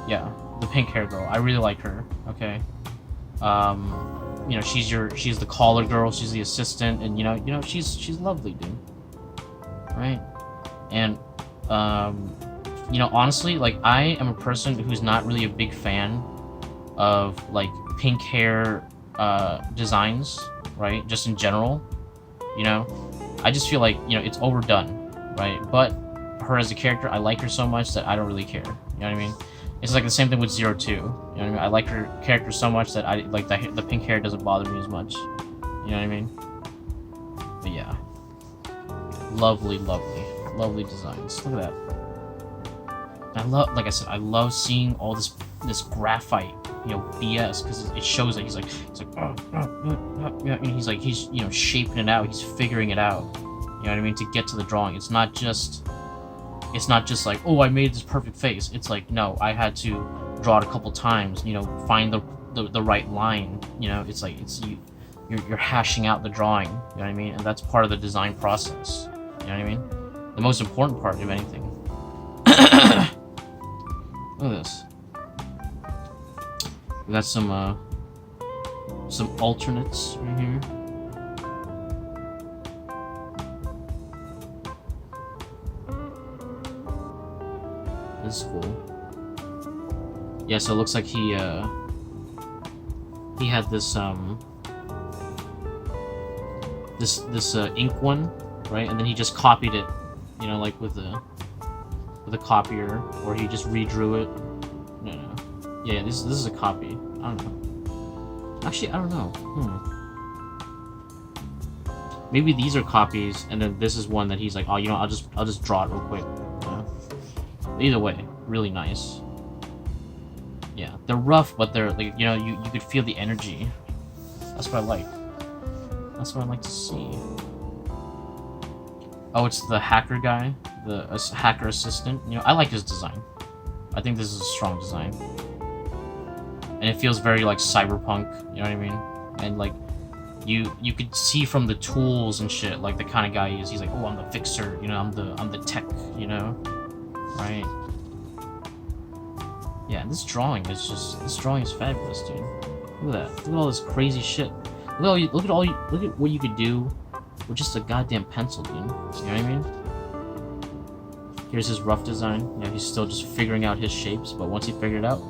yeah, the pink hair girl, I really like her, okay? You know, she's the caller girl, she's the assistant, and you know, she's lovely, dude. Right? And, you know, honestly, like, I am a person who's not really a big fan of, like, pink hair, designs, right? Just in general, you know? I just feel like, you know, it's overdone, right? But her as a character, I like her so much that I don't really care. You know what I mean? It's like the same thing with 02. You know what I mean? I like her character so much that I like the pink hair doesn't bother me as much. You know what I mean? But yeah, lovely designs. Look at that. I love, like I said, I love seeing all this graphite, you know, BS, because it shows that he's like, he's you know, shaping it out, he's figuring it out. You know what I mean? To get to the drawing, it's not just like, oh, I made this perfect face. It's like, no, I had to draw it a couple times. You know, find the right line. You know, it's like you're hashing out the drawing. You know what I mean? And that's part of the design process. You know what I mean? The most important part of anything. Look at this. We got some alternates right here. This is cool. Yeah, so it looks like he had this ink one, right? And then he just copied it you know, like with a copier, or he just redrew it. No. Yeah, this is a copy. I don't know. Actually, I don't know. Maybe these are copies, and then this is one that he's like, oh, you know, I'll just draw it real quick. Either way, really nice. Yeah, they're rough, but they're like, you know, you could feel the energy. That's what I like. That's what I like to see. Oh, it's the hacker guy, the hacker assistant. You know, I like his design. I think this is a strong design, and it feels very like cyberpunk. You know what I mean? And like, you could see from the tools and shit, like the kind of guy he is. He's like, oh, I'm the fixer. You know, I'm the tech. You know, right? Yeah, this drawing is fabulous, dude. Look at that. Look at all this crazy shit. Look at what you could do with just a goddamn pencil, dude. You know what I mean? Here's his rough design. You know, he's still just figuring out his shapes, but once he figured it out,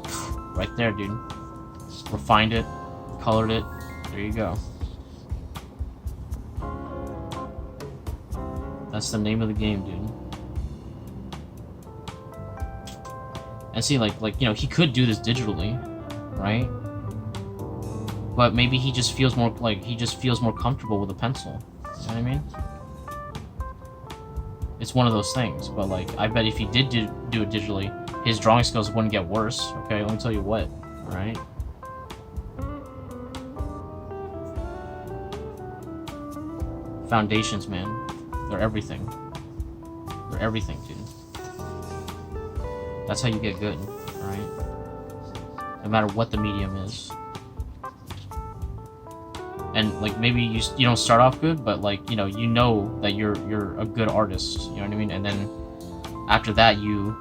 right there, dude. Refined it, colored it. There you go. That's the name of the game, dude. And see, like you know, he could do this digitally, right? But maybe he just feels more comfortable with a pencil. You know what I mean? It's one of those things. But like, I bet if he did do it digitally, his drawing skills wouldn't get worse. Okay, let me tell you what. All right. Foundations, man. They're everything. They're everything, dude. That's how you get good, alright? No matter what the medium is. And like, maybe you don't start off good, but like, you know that you're a good artist, you know what I mean? And then after that you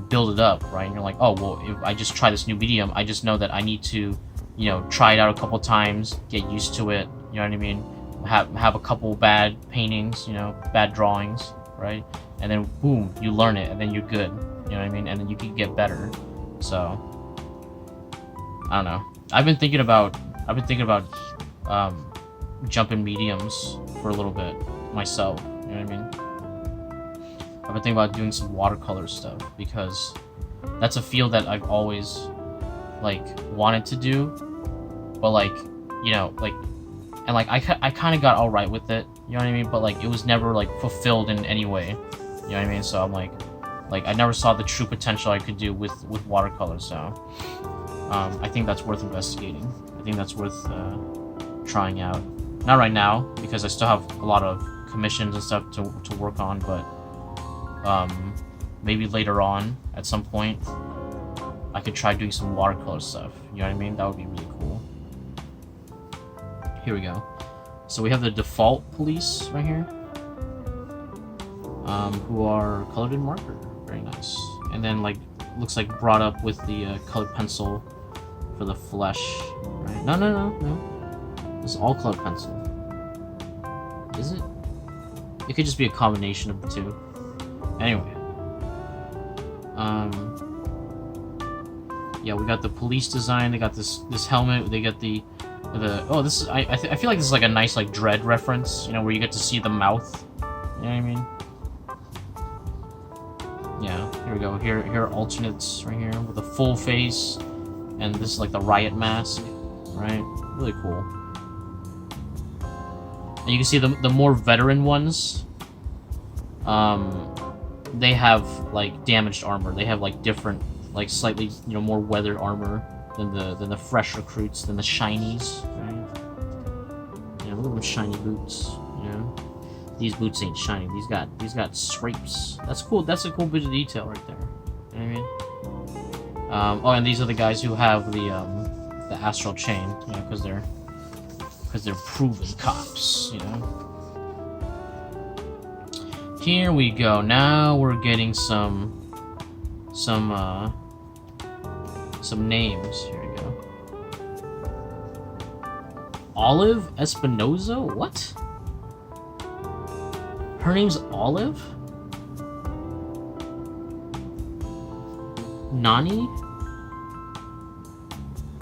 build it up, right? And you're like, oh well, if I just try this new medium, I just know that I need to, you know, try it out a couple times, get used to it, you know what I mean? Have a couple bad paintings, you know, bad drawings, right? And then boom, you learn it, and then you're good. You know what I mean? And then you can get better. So I don't know. I've been thinking about jumping mediums for a little bit myself. You know what I mean? I've been thinking about doing some watercolor stuff, because that's a field that I've always like wanted to do, but like, you know, like, and like I kind of got all right with it. You know what I mean? But like, it was never like fulfilled in any way. You know what I mean? So I'm like I never saw the true potential I could do with watercolor. So I think that's worth investigating. I think that's worth trying out. Not right now, because I still have a lot of commissions and stuff to work on, but maybe later on at some point I could try doing some watercolor stuff. You know what I mean? That would be really cool. Here we go. So we have the default police right here, who are colored in marker. Very nice. And then like, looks like brought up with the colored pencil for the flesh. Right? No. This is all colored pencil. Is it? It could just be a combination of the two. Anyway. Yeah, we got the police design. They got this helmet. They got the oh, this is I feel like this is like a nice like Dread reference, you know, where you get to see the mouth. You know what I mean? Yeah, here we go. Here are alternates right here with a full face, and this is like the riot mask, right? Really cool. And you can see the more veteran ones, they have like damaged armor. They have like different, like slightly, you know, more weathered armor than the fresh recruits, than the shinies, right? Yeah, look at those shiny boots. You know, these boots ain't shiny. These got scrapes. That's cool. That's a cool bit of detail right there. You know what I mean? Oh, and these are the guys who have the Astral chain. You know, because they're proven cops. You know. Here we go. Now we're getting some names. Here we go. Olive Espinoza? What? Her name's Olive? Nani?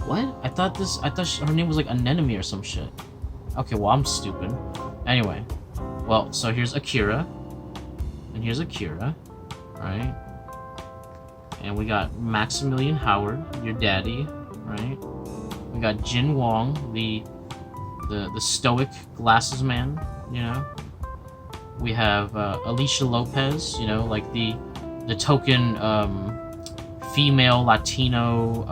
What? I thought her name was like Anemone or some shit. Okay, well, I'm stupid. Anyway. Well, so here's Akira. And here's Akira, right? And we got Maximilian Howard, your daddy, right? We got Jin Wong, the stoic glasses man, you know. We have Alicia Lopez, you know, like the token female Latino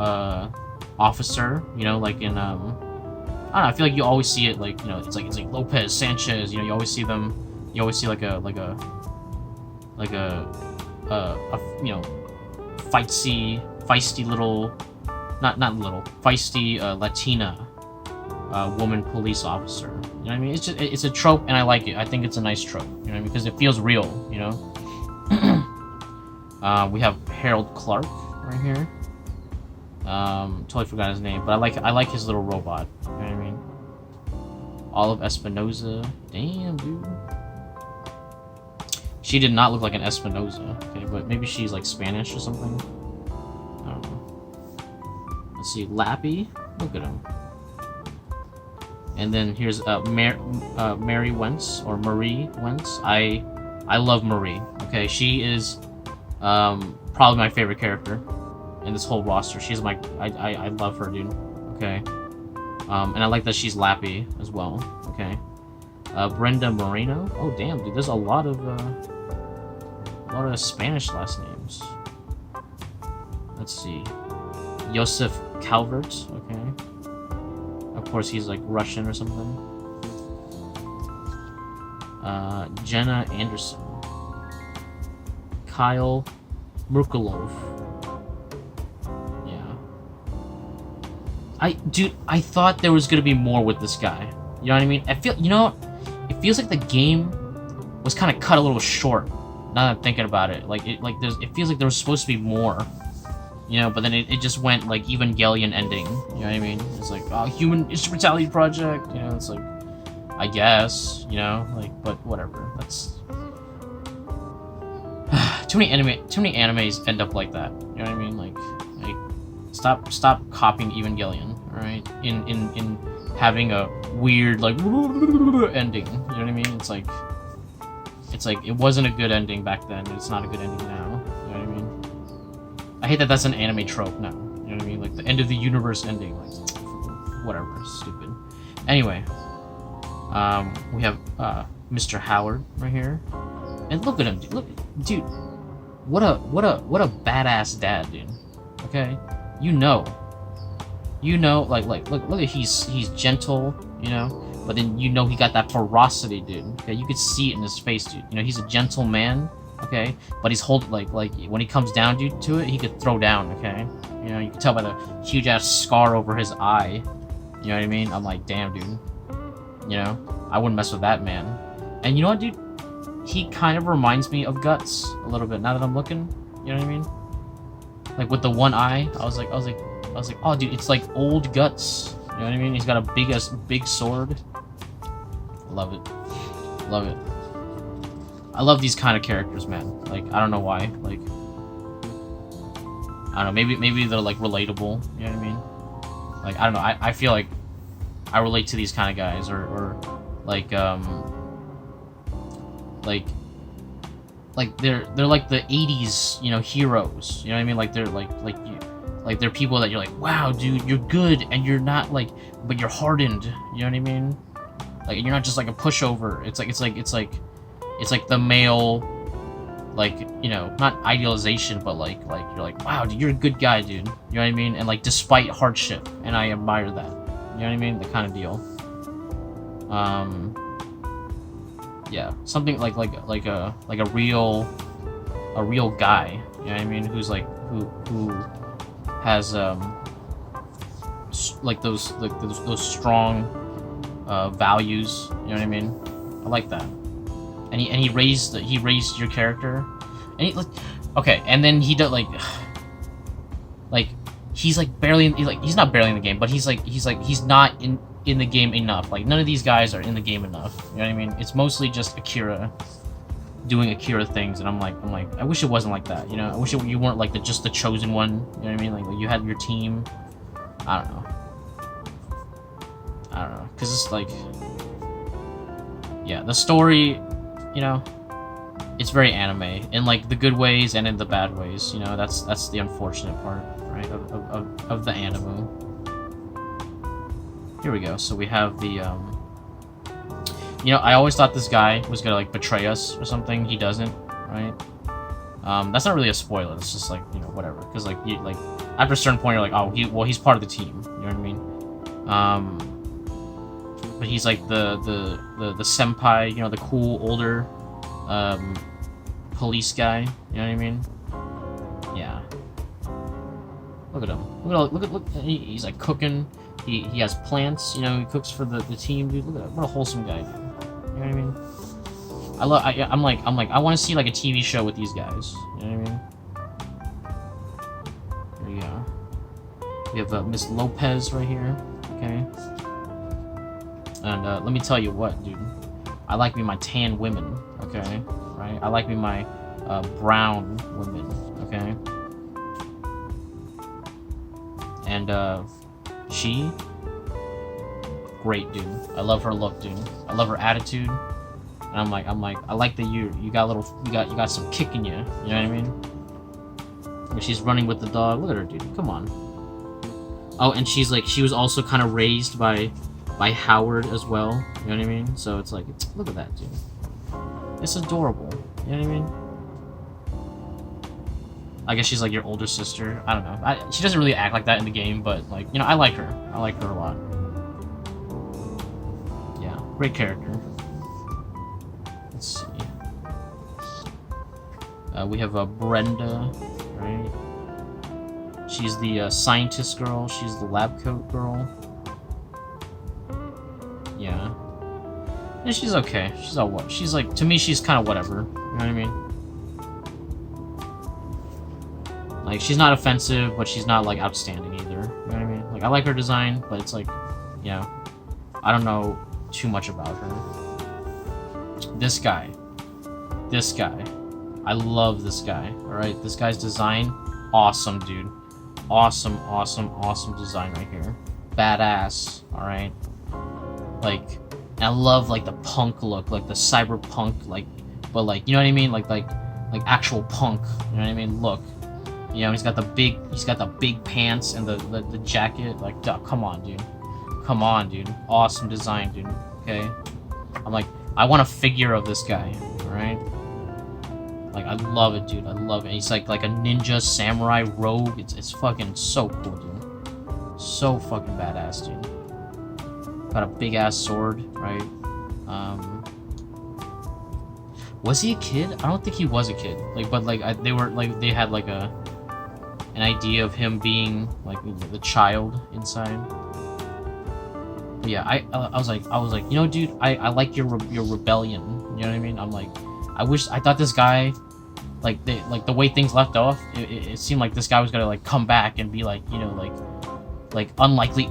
officer, you know, like in I don't know, I feel like you always see it, like, you know, it's like Lopez, Sanchez, you know, you always see them, you always see like a you know, feisty little, not little, feisty Latina woman police officer. You know what I mean? It's a trope, and I like it. I think it's a nice trope. You know what I mean? Because it feels real. You know. We have Harold Clark right here. Totally forgot his name, but I like his little robot. You know what I mean? Olive Espinoza. Damn, dude. She did not look like an Espinoza. Okay, but maybe she's like Spanish or something. I don't know. Let's see, Lappy. Look at him. And then here's Mary Wentz, or Marie Wentz. I love Marie. Okay, she is probably my favorite character in this whole roster. She's my I love her, dude. Okay, and I like that she's Lappy as well. Okay, Brenda Moreno. Oh damn, dude, there's a lot of Spanish last names. Let's see, Joseph Calvert. Okay. Of course, he's like Russian or something. Jenna Anderson. Kyle Merkulov. Yeah. I thought there was gonna be more with this guy. You know what I mean? It feels like the game was kind of cut a little short. Now that I'm thinking about it, it feels like there was supposed to be more. You know, but then it just went like Evangelion ending. You know what I mean? It's like, oh, Human Instrumentality Project. You know, it's like, I guess, you know, like, but whatever. That's too many animes end up like that. You know what I mean? Like stop copying Evangelion. All right, in having a weird like ending. You know what I mean? It's like it wasn't a good ending back then. It's not a good ending now. You know what I mean? I hate that that's an anime trope now. You know what I mean? Like the end of the universe ending. Like, whatever. Stupid. Anyway. We have Mr. Howard right here. And look at him. Look, dude. What a badass dad, dude. Okay? You know, like look at he's gentle, you know, but then you know he got that ferocity, dude. Okay? You could see it in his face, dude. You know, he's a gentle man. Okay, but he's like when he comes down to it, he could throw down. Okay, you know, you can tell by the huge ass scar over his eye. You know what I mean? I'm like, damn, dude. You know, I wouldn't mess with that man. And you know what, dude? He kind of reminds me of Guts a little bit. Now that I'm looking, you know what I mean? Like with the one eye, I was like, oh, dude, it's like old Guts. You know what I mean? He's got a big sword. Love it, love it. I love these kind of characters, man. Like, I don't know why. Like, I don't know. Maybe they're like relatable. You know what I mean? Like, I don't know. I feel like I relate to these kind of guys, or like they're like the '80s, you know, heroes. You know what I mean? Like they're they're people that you're like, wow, dude, you're good, and you're not like, but you're hardened. You know what I mean? Like, you're not just like a pushover. It's like the male, like, you know, not idealization, but like you're like, wow, dude, you're a good guy, dude. You know what I mean? And like, despite hardship, and I admire that. You know what I mean? The kind of deal. Yeah, something like a real guy. You know what I mean? Who's like who has like those strong values. You know what I mean? I like that. And he raised your character, and he, like, okay, and then he does like he's like barely he's not barely in the game, but he's not in the game enough. Like, none of these guys are in the game enough. You know what I mean? It's mostly just Akira doing Akira things, and I'm like I wish it wasn't like that. You know, I wish you weren't like just the chosen one. You know what I mean? Like you had your team. I don't know, because it's like, yeah, the story. You know, it's very anime in like the good ways and in the bad ways. You know, that's the unfortunate part, right, of the anime. Here we go. So we have the you know, I always thought this guy was gonna like betray us or something. He doesn't, right? That's not really a spoiler. It's just like, you know, whatever. Because like you like after a certain point you're like, oh, he's part of the team. You know what I mean? But he's like the senpai, you know, the cool older police guy. You know what I mean? Yeah. Look at him. Look. He's like cooking. He has plants. You know, he cooks for the team. Dude, look at that. What a wholesome guy, dude. You know what I mean? I'm like I want to see like a TV show with these guys. You know what I mean? Here we go. We have Miss Lopez right here. Okay. And let me tell you what, dude. I like me my tan women. Okay, right? I like me my brown women. Okay. And she, great, dude. I love her look, dude. I love her attitude. And I'm like, I like that you got some kick in you. You know what I mean? When she's running with the dog, look at her, dude. Come on. Oh, and she's like, she was also kind of raised by Howard as well. You know what I mean? So it's like, look at that, dude. It's adorable. You know what I mean? I guess she's like your older sister. I don't know. She doesn't really act like that in the game, but like, you know, I like her. I like her a lot. Yeah, great character. Let's see. We have Brenda, right? She's the scientist girl. She's the lab coat girl. Yeah. Yeah, she's okay. She's all what? She's like, to me, she's kind of whatever. You know what I mean? Like, she's not offensive, but she's not, like, outstanding either. You know what I mean? Like, I like her design, but it's like, you know, I don't know too much about her. This guy. I love this guy, alright? This guy's design, awesome, dude. Awesome design right here. Badass, alright? Like, and I love, like, the punk look, like, the cyberpunk, like, but, like, you know what I mean? Like actual punk, you know what I mean? Look. You know, he's got the big pants and the jacket. Like, duh, come on, dude. Come on, dude. Awesome design, dude. Okay? I'm like, I want a figure of this guy, alright? Like, I love it, dude. I love it. He's like a ninja samurai rogue. It's fucking so cool, dude. So fucking badass, dude. Got a big ass sword, right? Was he a kid? I don't think he was a kid. Like, but like they had like an idea of him being like the child inside. But yeah, I was like, you know, dude, I like your rebellion. You know what I mean? I'm like, I thought this guy, like the way things left off, it seemed like this guy was gonna like come back and be like, you know, like unlikely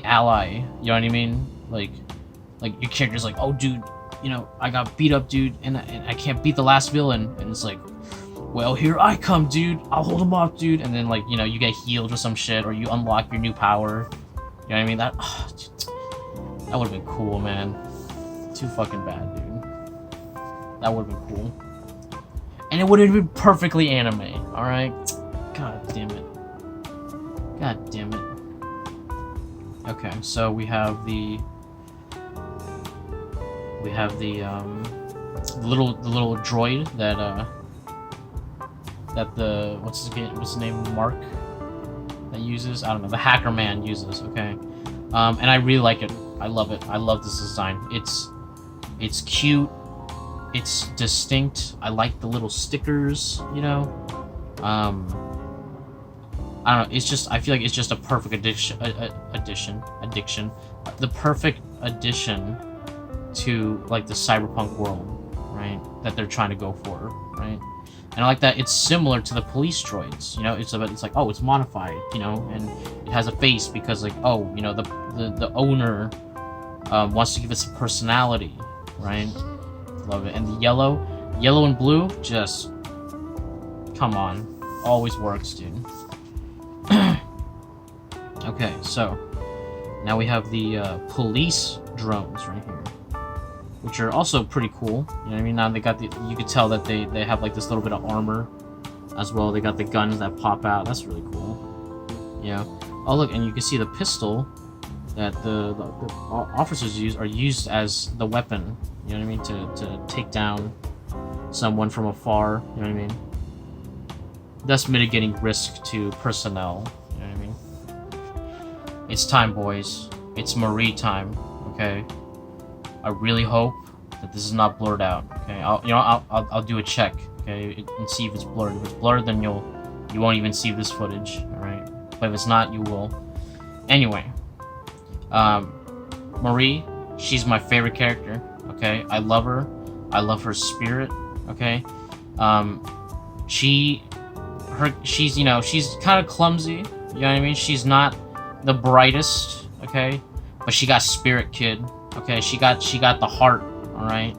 ally. You know what I mean? Like your character's like, oh, dude, you know, I got beat up, dude, and I can't beat the last villain, and it's like, well, here I come, dude. I'll hold him off, dude, and then like, you know, you get healed or some shit, or you unlock your new power. You know what I mean? That would have been cool, man. Too fucking bad, dude. That would have been cool, and it would have been perfectly anime. All right. God damn it. God damn it. Okay, so we have the little droid that the what's his name, Mark, that uses, I don't know, the hacker man uses. Okay, and I really like it. I love it. I love this design. It's cute. It's distinct. I like the little stickers. You know, I don't know. It's just, I feel like it's just a perfect addition. The perfect addition to like the cyberpunk world, right? That they're trying to go for, right? And I like that it's similar to the police droids. You know, it's like, oh, it's modified, you know, and it has a face because like, oh, you know, the owner wants to give it some personality, right? Love it. And the yellow and blue, just come on, always works, dude. Okay, so now we have the police drones right here. which are also pretty cool. You know what I mean? Now they got the, you could tell that they have like this little bit of armor as well. They got the guns that pop out. That's really cool. Yeah. Oh look, and you can see the pistol that the officers use are used as the weapon. You know what I mean? To take down someone from afar. You know what I mean? Thus mitigating risk to personnel. You know what I mean? It's time, boys. It's Marie time. Okay. I really hope that this is not blurred out. Okay. I'll do a check. Okay, and see if it's blurred. If it's blurred, then you won't even see this footage. All right. But if it's not, you will. Anyway. Marie, she's my favorite character. Okay. I love her. I love her spirit. Okay. She's you know, she's kind of clumsy. You know what I mean? She's not the brightest. Okay. But she got spirit, kid. Okay. She got the heart. All right.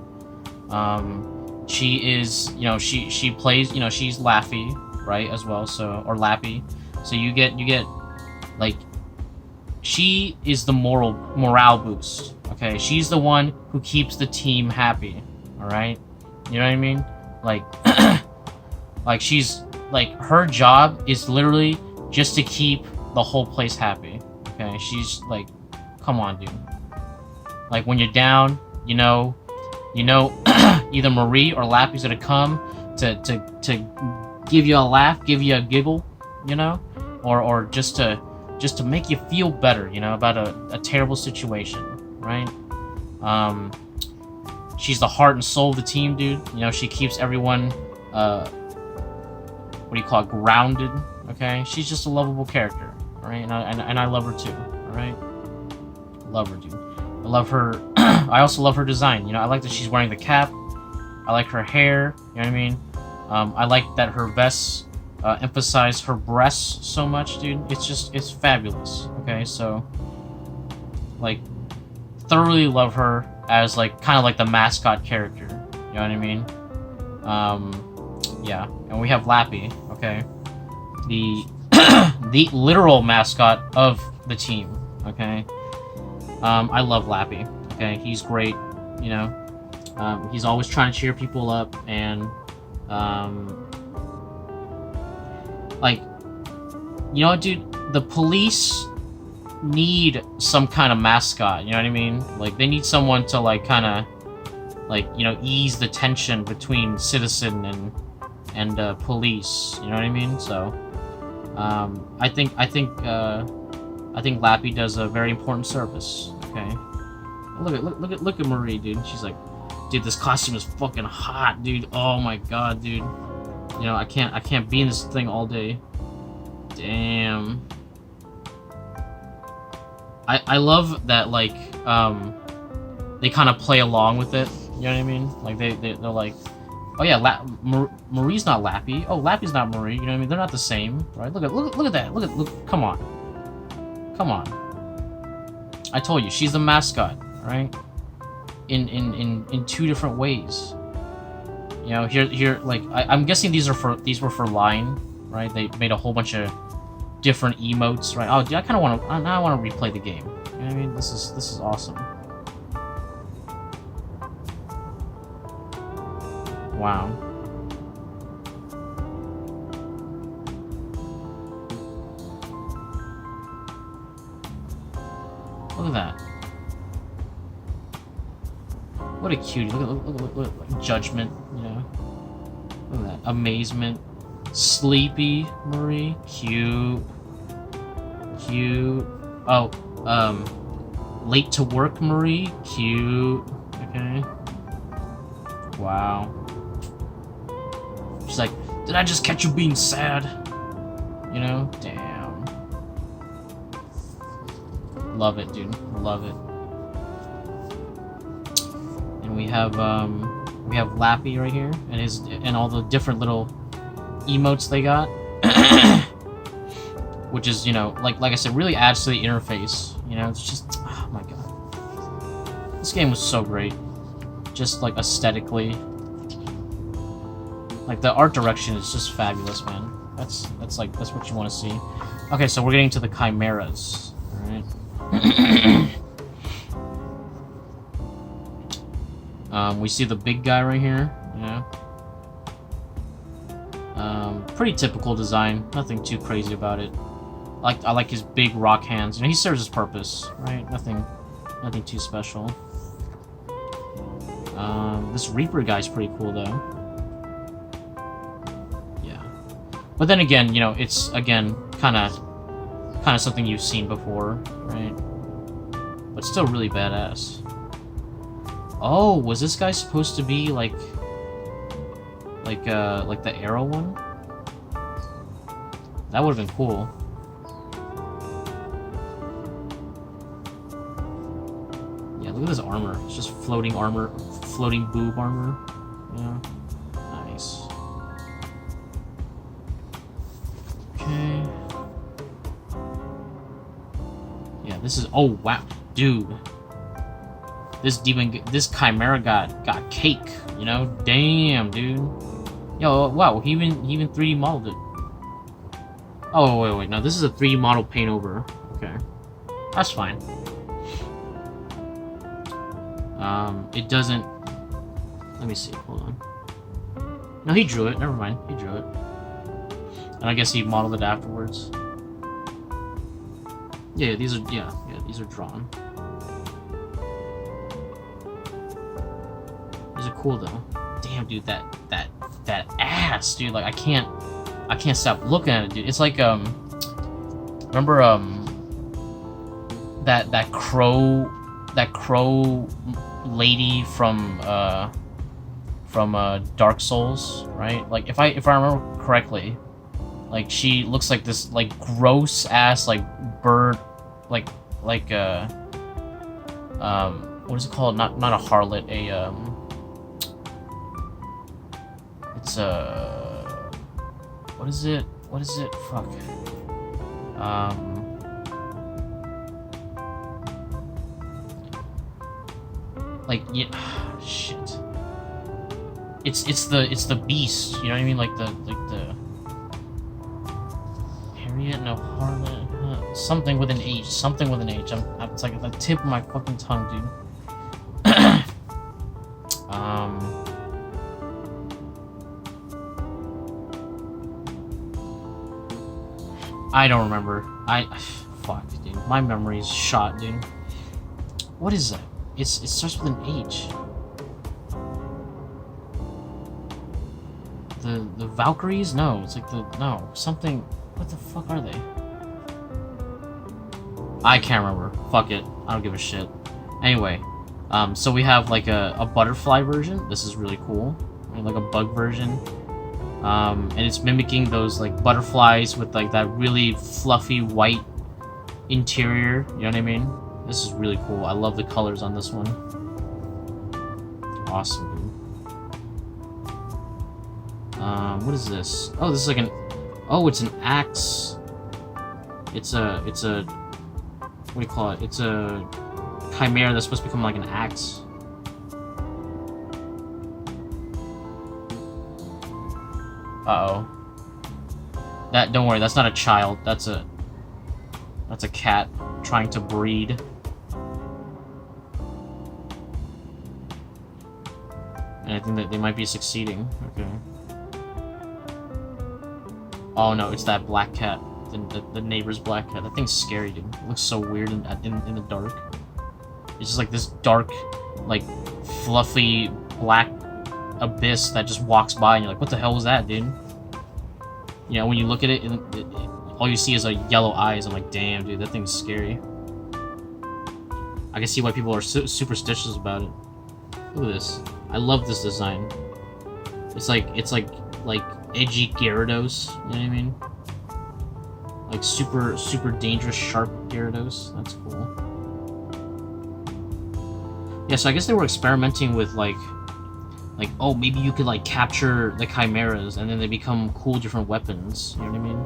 She is, you know, she plays, you know, she's Lappy, right, as well, so, or Lappy. So you get, like, she is the morale boost, okay? She's the one who keeps the team happy, alright? You know what I mean? Like, like, she's, like, her job is literally just to keep the whole place happy, okay? She's, like, come on, dude. Like, when you're down, you know, either Marie or Lappy's gonna come to give you a laugh, give you a giggle, you know, or just to make you feel better, you know, about a terrible situation, right? She's the heart and soul of the team, dude. You know, she keeps everyone, what do you call it, grounded. Okay, she's just a lovable character, all right? And I love her too, all right? Love her, dude. I love her. I also love her design. You know, I like that she's wearing the cap. I like her hair. You know what I mean? I like that her vests emphasize her breasts so much, dude. It's fabulous. Okay, so like thoroughly love her as like kind of like the mascot character. You know what I mean? Yeah, and we have Lappy. Okay, the the literal mascot of the team. Okay. I love Lappy. Okay, he's great. You know, he's always trying to cheer people up, and like, you know what, dude? The police need some kind of mascot. You know what I mean? Like, they need someone to like kind of like, you know, ease the tension between citizen and police. You know what I mean? So, I think Lappy does a very important service. Okay, look at Marie, dude. She's like, dude, this costume is fucking hot, dude. Oh my god, dude. You know, I can't be in this thing all day. Damn. I love that, like, they kind of play along with it. You know what I mean? Like they're like, oh yeah, Marie's not Lappy. Oh, Lappy's not Marie. You know what I mean? They're not the same, right? Look at that. Look. Come on. I told you, she's the mascot, right? In two different ways. You know, here, like, I'm guessing these were for line, right? They made a whole bunch of different emotes, right? Oh, dude, I kind of want to, now I want to replay the game. You know what I mean? This is awesome. Wow. Look at that. What a cutie. Look, judgment, you know. Look at that. Amazement. Sleepy Marie. Cute. Oh, late to work Marie. Cute. Okay. Wow. She's like, did I just catch you being sad? You know? Damn. Love it, dude. Love it. And we have Lappy right here, and all the different little emotes they got, which is, you know, like I said, really adds to the interface. You know, it's just, oh my god, this game was so great, just like aesthetically, like the art direction is just fabulous, man. That's what you want to see. Okay, so we're getting to the Chimeras. All right. We see the big guy right here. Yeah. Pretty typical design. Nothing too crazy about it. I like his big rock hands. You know, he serves his purpose, right? Nothing too special. This Reaper guy's pretty cool though. Yeah. But then again, you know, it's again kind of something you've seen before, right? But still really badass. Oh, was this guy supposed to be like the arrow one? That would have been cool. Yeah, look at this armor. It's just floating armor, floating boob armor. Yeah, nice. Okay. Yeah, this is. Oh wow, dude. This Chimera got cake. You know, damn, dude. Yo, wow, he even 3D modeled it. Oh, wait, no, this is a 3D model paint over. Okay. That's fine. It doesn't... Let me see, hold on. No, he drew it, never mind, he drew it. And I guess he modeled it afterwards. Yeah, these are drawn. These are cool, though. Damn, dude, that ass, dude, like, I can't stop looking at it, dude. It's like, remember, that crow lady from Dark Souls, right? Like, if I remember correctly, like, she looks like this, like, gross ass, like, bird, what is it called? Not a harlot, it's what is it? Fuck. Like, yeah, shit. It's the beast, you know what I mean? Like the Harriet, no, harlot, something with an H, it's like at the tip of my fucking tongue, dude. I don't remember. Fuck, dude. My memory's shot, dude. What is that? It starts with an H. The Valkyries? No, it's like something. What the fuck are they? I can't remember. Fuck it. I don't give a shit. Anyway, so we have like a butterfly version. This is really cool. Like a bug version. And it's mimicking those like butterflies with like that really fluffy white interior, you know what I mean? This is really cool. I love the colors on this one. Awesome, dude. What is this? Oh, this is like it's an axe. It's a what do you call it? It's a chimera that's supposed to become like an axe. Uh-oh. Don't worry, that's not a child. That's a cat trying to breed. And I think that they might be succeeding. Okay. Oh no, it's that black cat. The neighbor's black cat. That thing's scary, dude. It looks so weird in the dark. It's just like this dark, like, fluffy, black abyss that just walks by and you're like, what the hell was that, dude? You know, when you look at it, all you see is like yellow eyes. I'm like, damn, dude, that thing's scary. I can see why people are superstitious about it. Look at this. I love this design. It's like edgy Gyarados, you know what I mean? Like super dangerous, sharp Gyarados. That's cool. Yeah, so I guess they were experimenting with like, oh, maybe you could like capture the Chimeras and then they become cool different weapons. You know what I mean?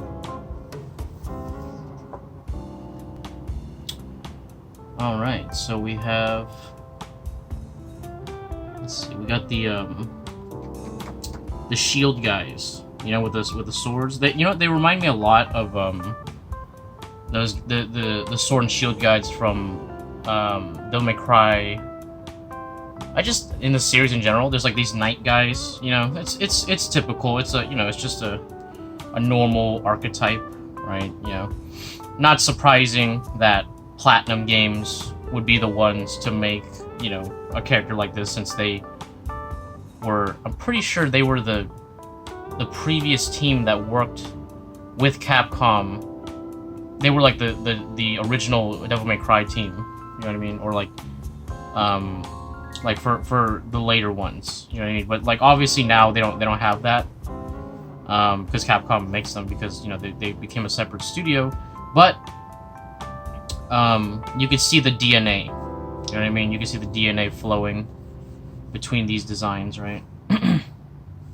All right, so we have. Let's see, we got the shield guys. You know, with the swords. They, you know, they remind me a lot of the sword and shield guys from Devil May Cry. I just, in the series in general, there's like these knight guys, you know, it's typical. It's a, you know, it's just a normal archetype, right? You know, not surprising that Platinum Games would be the ones to make, you know, a character like this, since they were, I'm pretty sure they were the previous team that worked with Capcom. They were like the original Devil May Cry team, you know what I mean? Or like for the later ones, you know what I mean? But like obviously now they don't have that, because Capcom makes them, because, you know, they became a separate studio. But you could see the DNA, you know what I mean? You can see the DNA flowing between these designs, right?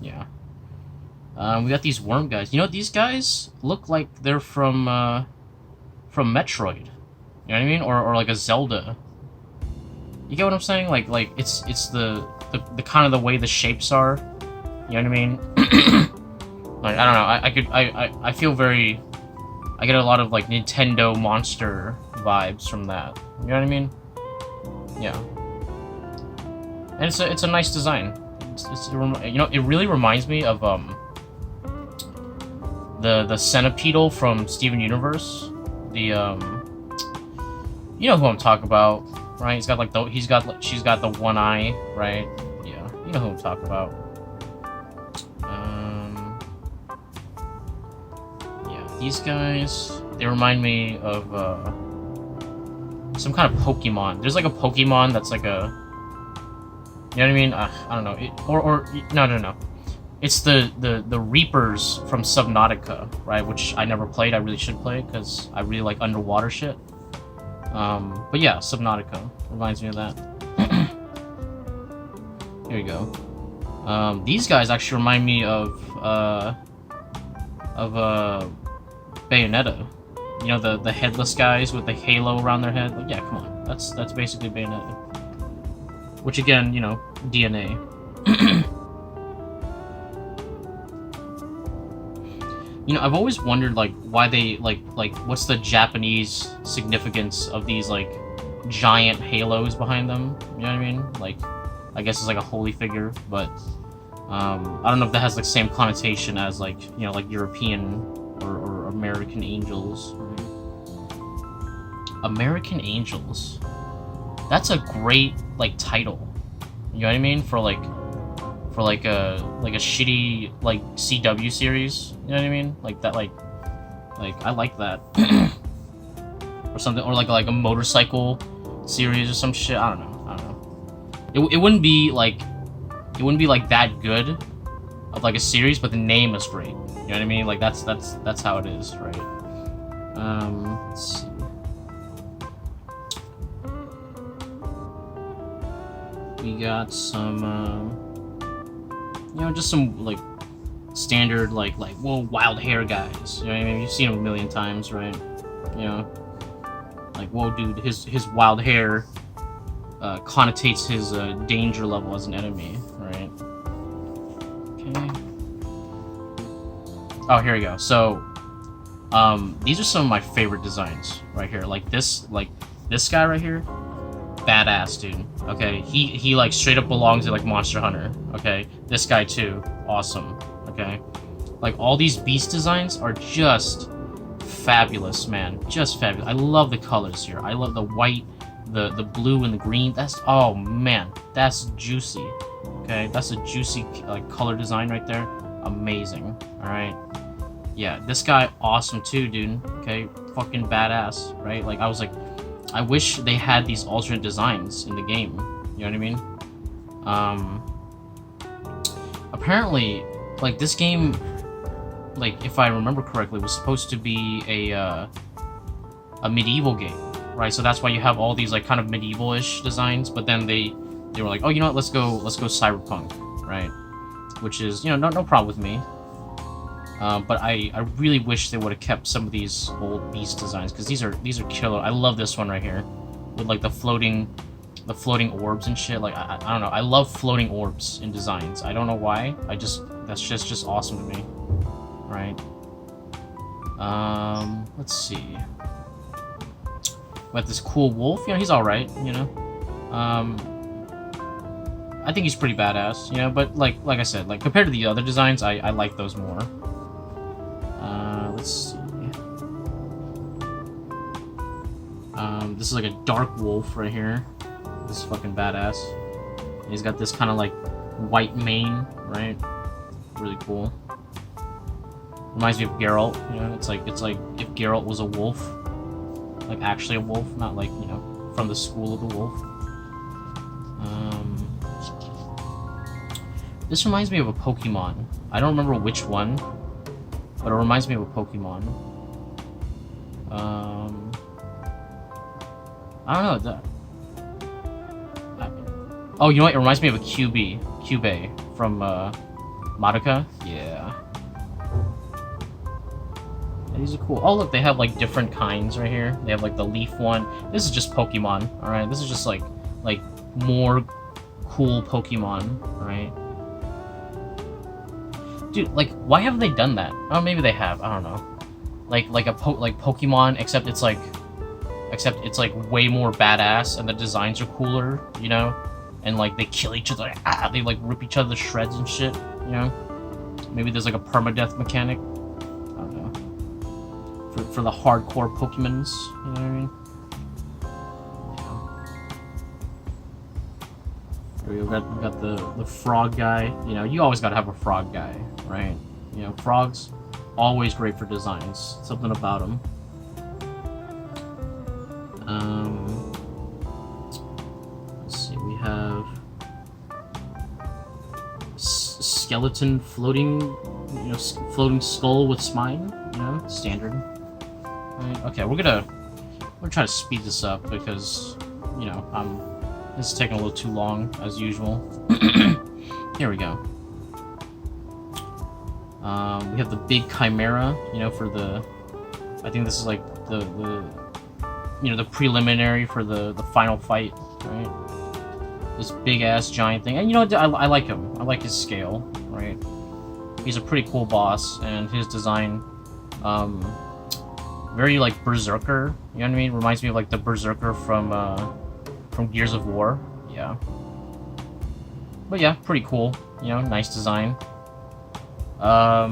Yeah. We got these worm guys. You know, these guys look like they're from Metroid. You know what I mean? Or like a Zelda. You get what I'm saying? Like it's the kind of the way the shapes are. You know what I mean? Like, I don't know. I feel very. I get a lot of like Nintendo Monster vibes from that. You know what I mean? Yeah. And it's a nice design. You know, it really reminds me of the Centipedal from Steven Universe. The you know who I'm talking about, right? She's got the one eye, right? Yeah, you know who I'm talking about. Yeah, these guys, they remind me of some kind of Pokemon. There's like a Pokemon that's like a, you know what I mean? I don't know. No. It's the Reapers from Subnautica, right? Which I never played. I really should play because I really like underwater shit. But yeah, Subnautica reminds me of that. Here you go. These guys actually remind me of Bayonetta. You know, the headless guys with the halo around their head. Like, yeah, come on. That's basically Bayonetta. Which again, you know, DNA. You know, I've always wondered, like, why they, like, what's the Japanese significance of these, like, giant halos behind them? You know what I mean? Like, I guess it's like a holy figure, but, I don't know if that has, like, same connotation as, like, you know, like, European or American angels. Right? American Angels. That's a great, like, title. You know what I mean? For like a shitty like CW series, you know what I mean? Like that, like I like that. Or something, or like a motorcycle series or some shit. I don't know. It wouldn't be like that good of like a series, but the name is great. You know what I mean? Like that's how it is, right? Let's see. We got some you know, just some like standard like whoa, wild hair guys. You know what I mean? You've seen them a million times, right? You know, like, whoa, dude, his wild hair connotates his danger level as an enemy, right? Okay. Oh, here we go. So these are some of my favorite designs right here. Like this guy right here, badass, dude. Okay, he like straight up belongs to like Monster Hunter. Okay, this guy too, awesome. Okay, like all these beast designs are just fabulous, man. Just fabulous. I love the colors here. I love the white, the blue, and the green. That's, oh man, that's juicy. Okay, that's a juicy like color design right there. Amazing. All right. Yeah, this guy awesome too, dude. Okay, fucking badass, right? Like I was like, I wish they had these alternate designs in the game. You know what I mean? Apparently, like this game, like if I remember correctly, was supposed to be a medieval game, right? So that's why you have all these like kind of medieval-ish designs. But then they were like, oh, you know what? Let's go cyberpunk, right? Which is, you know, no problem with me. But I really wish they would have kept some of these old beast designs, because these are killer. I love this one right here with like the floating orbs and shit. Like I don't know. I love floating orbs in designs. I don't know why. That's just awesome to me. Right. Let's see. We got this cool wolf. You know, he's all right. You know. I think he's pretty badass, you know. But like I said, like compared to the other designs, I like those more. Let's see. This is like a dark wolf right here. This is fucking badass. And he's got this kind of like white mane, right? Really cool. Reminds me of Geralt, you know. It's like if Geralt was a wolf, like actually a wolf, not like, you know, from the school of the wolf. This reminds me of a Pokemon. I don't remember which one, but it reminds me of a Pokemon. I don't know. Oh, you know what? It reminds me of a Cube from Madoka. Yeah. These are cool. Oh, look, they have like different kinds right here. They have like the leaf one. This is just Pokemon. All right, this is just like more cool Pokemon. All right. Dude, like, why haven't they done that? Oh, maybe they have. I don't know. Like Pokemon, except it's like way more badass, and the designs are cooler, you know. And like they kill each other. They like rip each other to shreds and shit, you know. Maybe there's like a permadeath mechanic. I don't know. For the hardcore Pokemons, you know what I mean? We got the frog guy. You know, you always gotta have a frog guy, right? You know, frogs, always great for designs. Something about them. Let's see. We have skeleton floating, you know, floating skull with spine. You know, standard. Right. Okay, we're gonna try to speed this up because, you know, this is taking a little too long, as usual. Here we go. We have the big Chimera, you know, for the... I think this is like the you know, the preliminary for the final fight, right? This big-ass giant thing. And you know what? I like him. I like his scale, right? He's a pretty cool boss, and his design, very, like, Berserker, you know what I mean? Reminds me of, like, the Berserker from Gears of War, yeah. But yeah, pretty cool, you know, nice design. I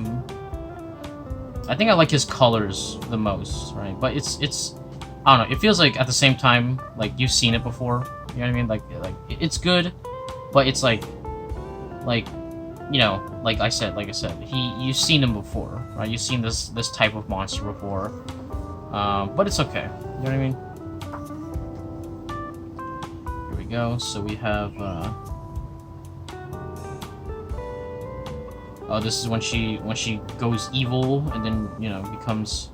think I like his colors the most, right? But it's I don't know, it feels like at the same time, like, you've seen it before, you know what I mean? Like it's good, but it's like, you know, like I said, you've seen him before, right? You've seen this type of monster before, but it's okay, you know what I mean? Go. So we have oh, this is when she goes evil and then, you know, becomes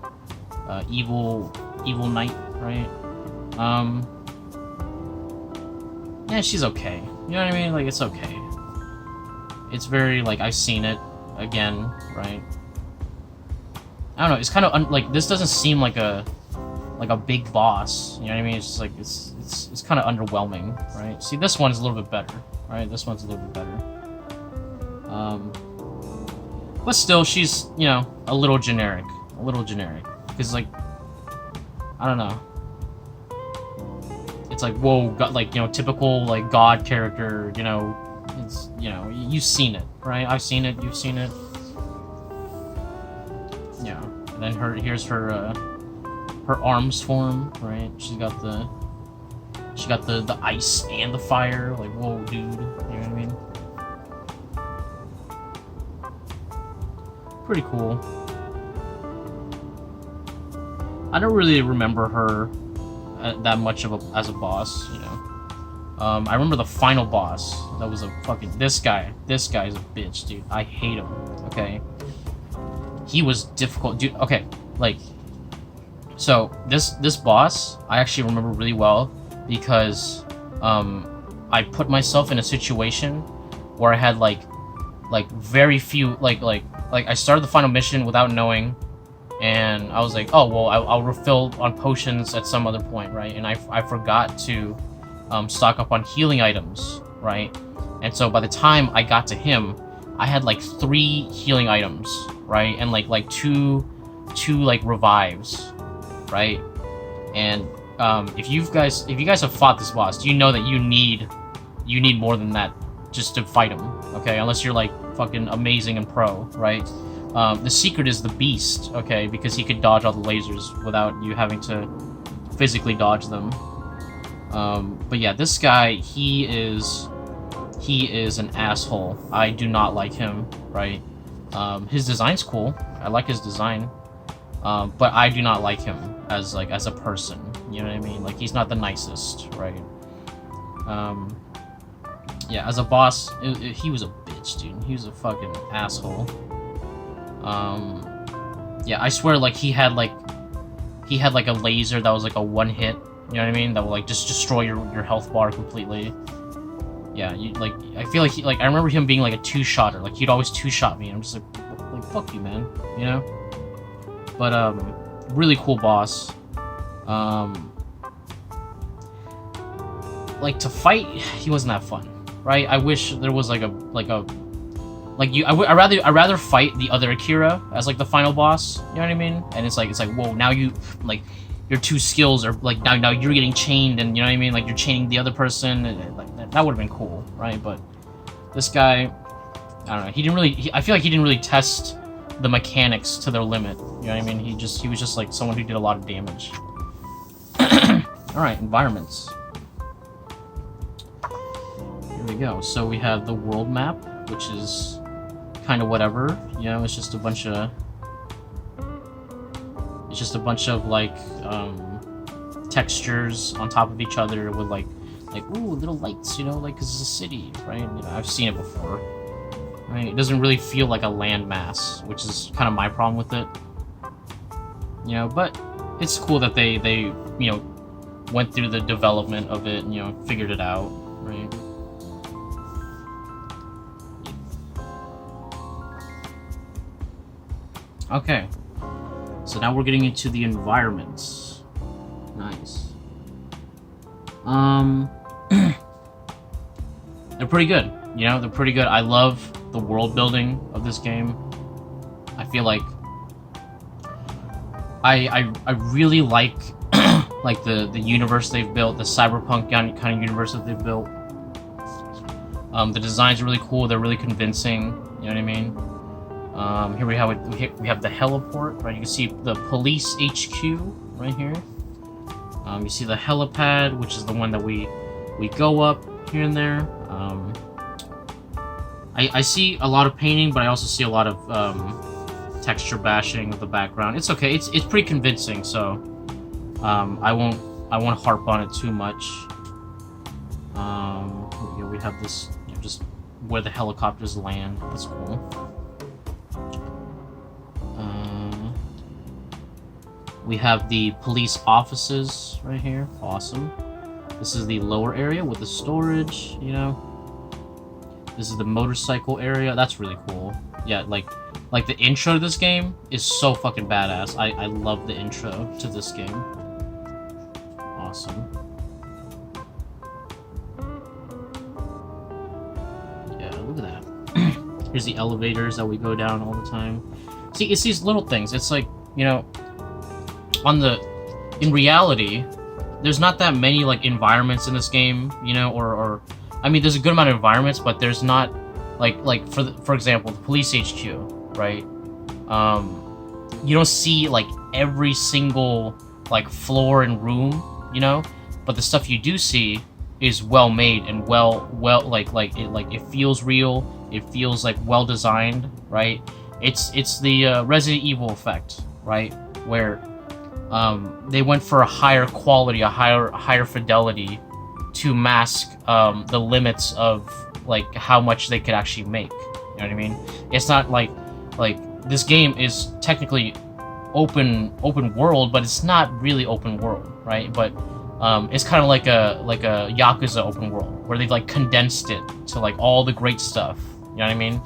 evil knight, right? Yeah, she's okay, you know what I mean? Like, it's okay. It's very, like, I've seen it again, right? I don't know, it's kind of like, this doesn't seem like a big boss, you know what I mean? It's just like, it's kind of underwhelming, right? See, this one's a little bit better, right? This one's a little bit better. But still, she's, you know, a little generic, because, like, I don't know. It's like, whoa, God, like, you know, typical, like, God character, you know, it's, you know, you've seen it, right? I've seen it, you've seen it. Yeah, and then here's her arms form, right? She's got the ice and the fire. Like, whoa, dude. You know what I mean? Pretty cool. I don't really remember her that much as a boss, you know. I remember the final boss. That was a fucking... This guy is a bitch, dude. I hate him, okay? He was difficult. Dude, okay, like... So, this boss, I actually remember really well, because I put myself in a situation where I had like very few, like I started the final mission without knowing, and I was like, oh well, I'll refill on potions at some other point, right? And I forgot to stock up on healing items, right? And so by the time I got to him, I had like 3 healing items, right? And like two like revives, right? And if you guys have fought this boss, you know that you need more than that just to fight him, okay? Unless you're like fucking amazing and pro, right? The secret is the beast, okay? Because he could dodge all the lasers without you having to physically dodge them. But yeah, this guy, he is an asshole. I do not like him, right? His design's cool. I like his design. But I do not like him as a person. You know what I mean? Like, he's not the nicest, right? Yeah, as a boss, he was a bitch, dude. He was a fucking asshole. Yeah, I swear, like, he had like a laser that was like a one hit. You know what I mean? That will like just destroy your health bar completely. Yeah, I feel like I remember him being like a two-shotter. Like, he'd always two-shot me, and I'm just like fuck you, man. You know? But really cool boss. Like, to fight, he wasn't that fun, right? I wish there was I'd rather fight the other Akira as like the final boss. You know what I mean? And it's like whoa, now you like your two skills are like now you're getting chained, and you know what I mean? Like, you're chaining the other person, and like that would have been cool, right? But this guy, I don't know. He didn't really. I feel like he didn't really test the mechanics to their limit. You know what I mean? He was just like someone who did a lot of damage. All right, environments. Here we go. So we have the world map, which is kind of whatever. You know, it's just a bunch of. It's just a bunch of like textures on top of each other with like ooh, little lights, you know, like 'cause it's a city, right? You know, I've seen it before. Right? It doesn't really feel like a landmass, which is kind of my problem with it. You know, but it's cool that they you know went through the development of it and, you know, figured it out, right? Okay. So now we're getting into the environments. Nice. They're pretty good. You know, they're pretty good. I love the world building of this game. I feel like I really like like the universe they've built, the cyberpunk kind of universe that they've built. The designs are really cool. They're really convincing. You know what I mean? Here we have the heliport, right? You can see the police HQ right here. You see the helipad, which is the one that we go up here and there. I see a lot of painting, but I also see a lot of texture bashing of the background. It's okay. It's pretty convincing, so I won't harp on it too much. Here we have this, you know, just where the helicopters land. That's cool. We have the police offices right here. Awesome. This is the lower area with the storage, you know. This is the motorcycle area. That's really cool. Yeah, like the intro to this game is so fucking badass. I love the intro to this game. Awesome. Yeah, look at that. Here's the elevators that we go down all the time. See, it's these little things. It's like, you know, in reality, there's not that many like environments in this game, you know, or I mean, there's a good amount of environments, but there's not like for example, the police HQ, right? You don't see like every single like floor and room, you know, but the stuff you do see is well made and well it feels real. It feels like well designed, right? It's the Resident Evil effect, right? Where they went for a higher quality, a higher fidelity to mask the limits of like how much they could actually make. You know what I mean? It's not like this game is technically open world, but it's not really open world, right? But it's kind of like a Yakuza open world where they've like condensed it to like all the great stuff. You know what I mean?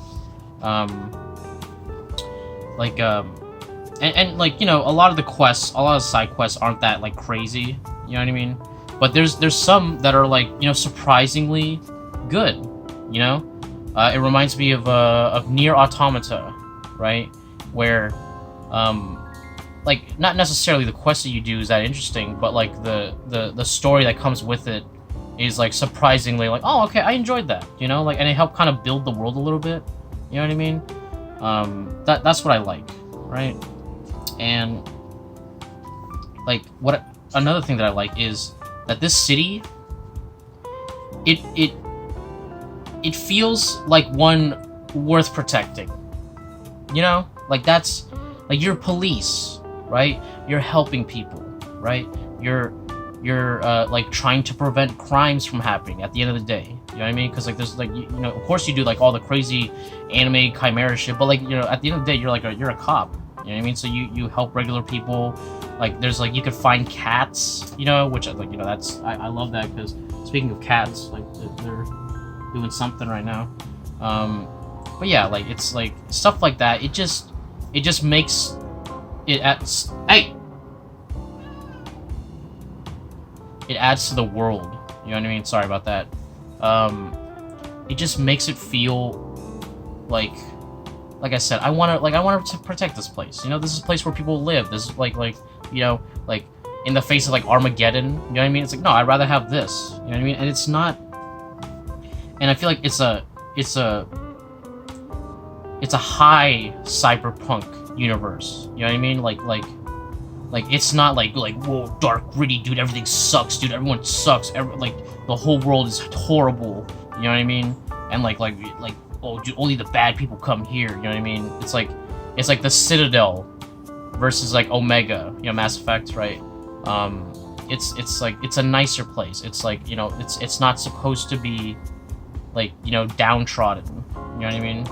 And like, you know, a lot of the quests, a lot of side quests aren't that like crazy. You know what I mean? But there's some that are like, you know, surprisingly good. You know, it reminds me of Nier Automata, right? Where, like, not necessarily the quests that you do is that interesting, but like the story that comes with it is like surprisingly like, oh, okay, I enjoyed that, you know, like, and it helped kind of build the world a little bit, you know what I mean? That's what I like, right? And like another thing that I like is that this city, it feels like one worth protecting, you know? Like, that's like, you're police, right? You're helping people, right? You're like trying to prevent crimes from happening at the end of the day. You know what I mean? Because like there's like you know, of course you do like all the crazy anime chimera shit, but like, you know, at the end of the day you're like you're a cop. You know what I mean? So you help regular people. Like there's like, you could find cats, you know, which like, you know, that's I love that, because speaking of cats, like they're doing something right now. But yeah, like it's like stuff like that. It just makes it it adds to the world. You know what I mean? Sorry about that. It just makes it feel like I said, I want to protect this place. You know, this is a place where people live. This is like you know, like in the face of like Armageddon. You know what I mean? It's like, no, I'd rather have this. You know what I mean? And it's not. And I feel like it's a high cyberpunk universe. You know what I mean? Like it's not like whoa, dark, gritty, dude, everything sucks, dude, everyone sucks, like the whole world is horrible, you know what I mean? And like oh, dude, only the bad people come here, you know what I mean? It's like the Citadel versus like Omega, you know, Mass Effect, right? It's like, it's a nicer place. It's like, you know, it's not supposed to be like, you know, downtrodden, you know what I mean?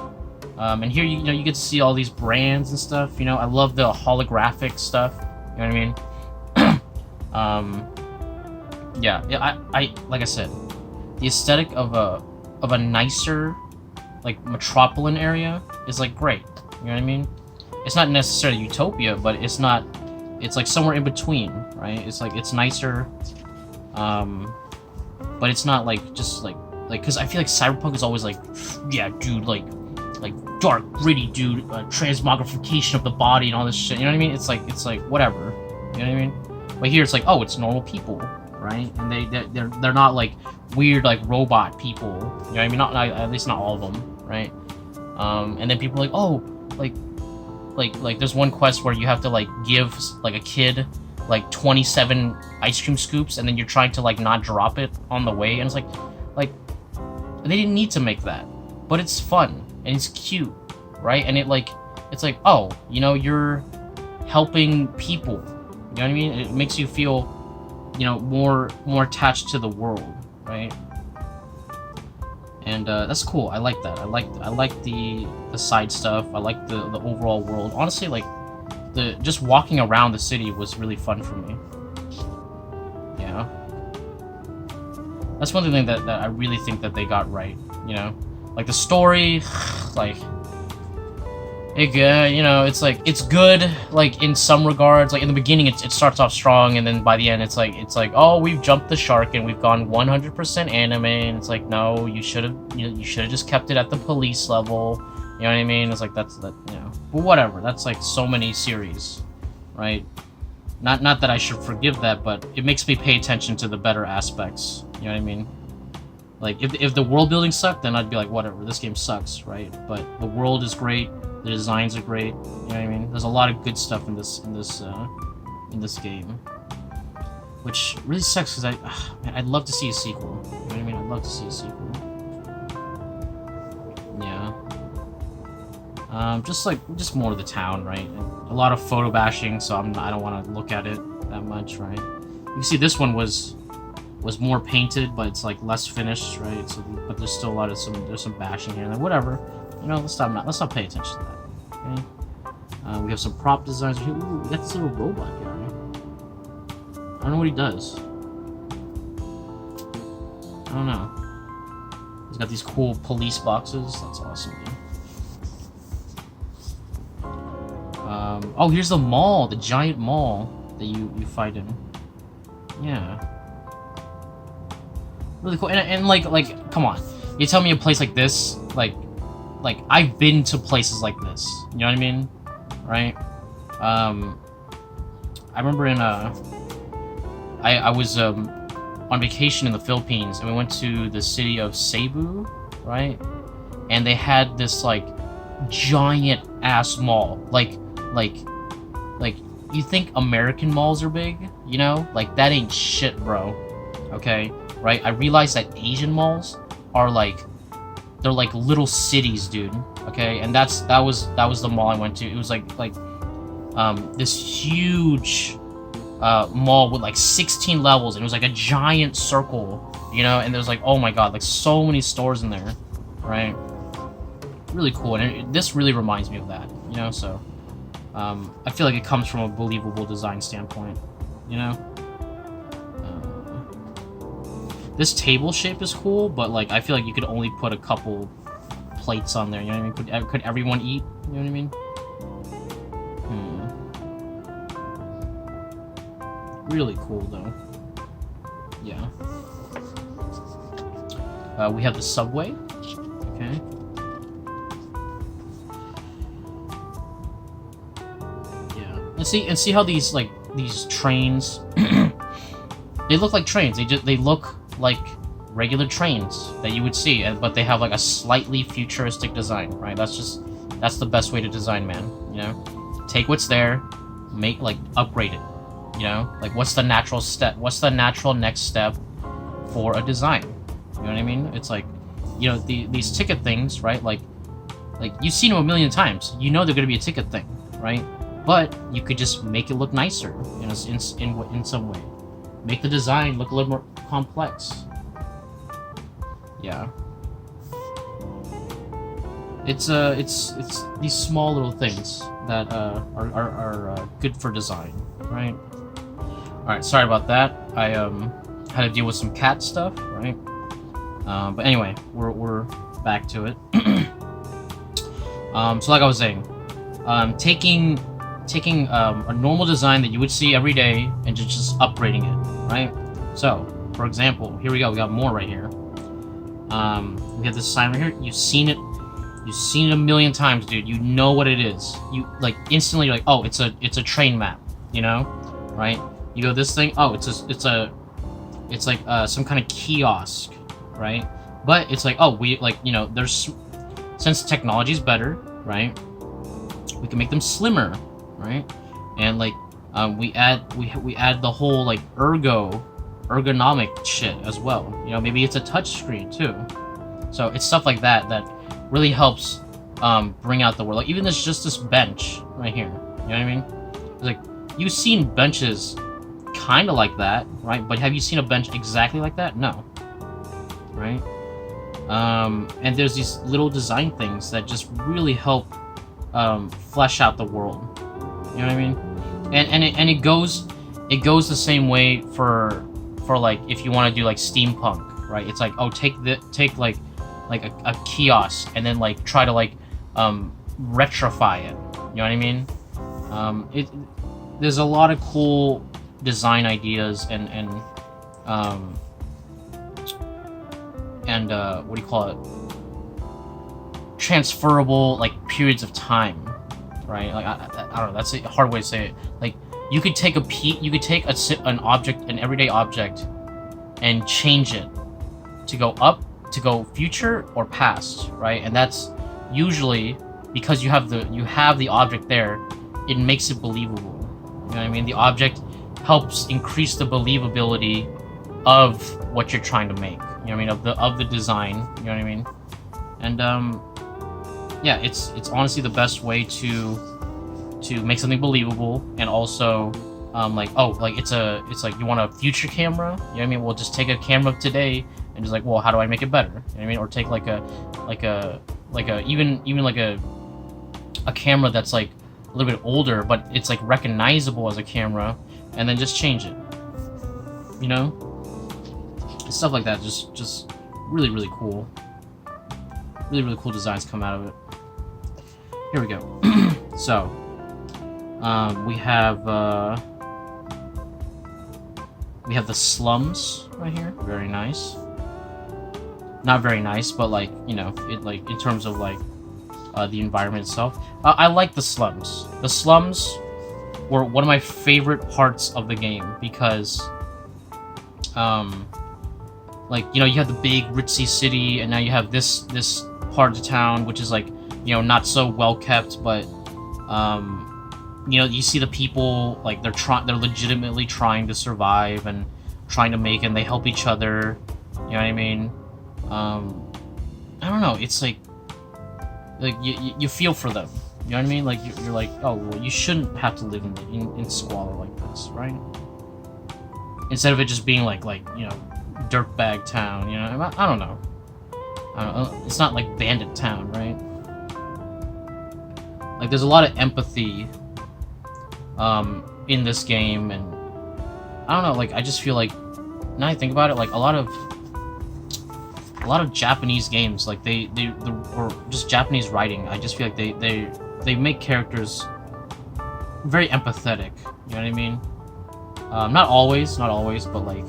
And here, you know, you get to see all these brands and stuff, you know. I love the holographic stuff, you know what I mean? Yeah, I like I said, the aesthetic of a nicer, like, metropolitan area is like great, you know what I mean? It's not necessarily utopia, but it's like somewhere in between, right? It's like, it's nicer, but it's not like just like because I feel like cyberpunk is always like, yeah, dude, like dark, gritty, dude, transmogrification of the body and all this shit, you know what I mean? It's like whatever, you know what I mean? But here it's like, oh, it's normal people, right? And they're not like weird, like robot people, you know what I mean? Not at least not all of them, right? And then people are like, oh, like there's one quest where you have to like give like a kid like 27 ice cream scoops, and then you're trying to like not drop it on the way, and it's like they didn't need to make that, but it's fun and it's cute, right? And it's like, oh, you know, you're helping people, you know what I mean? It makes you feel, you know, more attached to the world, right? And that's cool. I like that. I like the side stuff. I like the overall world. Honestly, like just walking around the city was really fun for me. Yeah, that's one thing that I really think that they got right. You know, like the story, like you know, it's like, it's good, like in some regards. Like in the beginning, it starts off strong, and then by the end, it's like, oh, we've jumped the shark and we've gone 100% anime, and it's like, no, you should have just kept it at the police level. You know what I mean? It's like, that's that, you know. But whatever. That's like so many series, right? Not that I should forgive that, but it makes me pay attention to the better aspects. You know what I mean? Like if the world building sucked, then I'd be like, whatever, this game sucks, right? But the world is great. The designs are great, you know what I mean? There's a lot of good stuff in this game, which really sucks because man, I'd love to see a sequel. You know what I mean? I'd love to see a sequel. Yeah. Just more of the town, right? And a lot of photo bashing, so I don't want to look at it that much, right? You can see this one was more painted, but it's like less finished, right? So, but there's still a lot of there's some bashing here and there. Whatever. You know, let's not pay attention to that. Okay. We have some prop designs here. Ooh, we got this little robot guy. I don't know what he does. I don't know. He's got these cool police boxes. That's awesome, dude. Oh, here's the mall, the giant mall that you fight in. Yeah. Really cool. And like, come on. You tell me a place like this, like I've been to places like this, you know what I mean, right? I remember in I was on on vacation in the Philippines, and we went to the city of Cebu, right? And they had this like giant ass mall, like you think American malls are big, you know? Like that ain't shit, bro. Okay, right? I realized that Asian malls are like, they're like little cities, dude. Okay, and that was the mall I went to. It was like this huge mall with like 16 levels, and it was like a giant circle, you know. And there's like, oh my god, like so many stores in there, right? Really cool, and this really reminds me of that, you know. So I feel like it comes from a believable design standpoint, you know. This table shape is cool, but like I feel like you could only put a couple plates on there, you know what I mean? Could everyone eat? You know what I mean? Really cool though. Yeah. We have the subway. Okay. Yeah. And see how these trains they look like trains. They look like regular trains that you would see, but they have like a slightly futuristic design, right? That's the best way to design, man. You know, take what's there, upgrade it. You know, like what's the natural step? What's the natural next step for a design? You know what I mean? It's like, you know, these ticket things, right? Like you've seen them a million times. You know they're gonna be a ticket thing, right? But you could just make it look nicer, you know, in some way. Make the design look a little more complex. Yeah. It's these small little things that are good for design, right? All right, sorry about that. I had to deal with some cat stuff, right? But anyway, we're back to it. So like I was saying, taking a normal design that you would see every day and just upgrading it, right? So, for example, here we go. We got more right here. We have this sign right here. You've seen it a million times, dude. You know what it is. You like instantly like, oh, it's a train map, you know, right? You go this thing. Oh, it's like some kind of kiosk, right? But it's like, oh, we like, you know, since technology's better, right? We can make them slimmer, right? And like we add the whole like ergonomic shit as well. You know, maybe it's a touch screen too. So it's stuff like that that really helps bring out the world. Like even this bench right here. You know what I mean? It's like you've seen benches kind of like that, right? But have you seen a bench exactly like that? No. Right? And there's these little design things that just really help flesh out the world. You know what I mean? And it goes the same way for like if you want to do like steampunk, right? It's like, oh, take like a kiosk and then like try to like retrofy it. You know what I mean? There's a lot of cool design ideas and what do you call it? Transferable like periods of time, right? Like I don't know. That's a hard way to say it. Like you could take an object, an everyday object, and change it to go up, to go future or past, right? And that's usually because you have the object there. It makes it believable. You know what I mean? The object helps increase the believability of what you're trying to make. You know what I mean? Of the design. You know what I mean? And yeah, it's honestly the best way to make something believable, and also like, oh, like it's like you want a future camera. You know what I mean? Well, just take a camera of today and just like, well, how do I make it better? You know what I mean? Or take even like a camera that's like a little bit older, but it's like recognizable as a camera, and then just change it. You know, stuff like that. Just really, really cool. Really, really cool designs come out of it. Here we go. So we have the slums right here. Very nice. Not very nice, but like, you know, it like in terms of like the environment itself. I like the slums. The slums were one of my favorite parts of the game because like, you know, you have the big ritzy city, and now you have this part of the town, which is like, you know, not so well kept, but you know, you see the people, like, they're legitimately trying to survive and trying to make it, and they help each other. You know what I mean? I don't know. It's like you feel for them. You know what I mean? Like you're like, oh, well, you shouldn't have to live in squalor like this, right? Instead of it just being like you know, dirtbag town. You know, I don't know. It's not like bandit town, right? Like, there's a lot of empathy in this game, and I don't know, like, I just feel like, now I think about it, like, a lot of Japanese games, like, or just Japanese writing, I just feel like they make characters very empathetic, you know what I mean? Not always, but, like,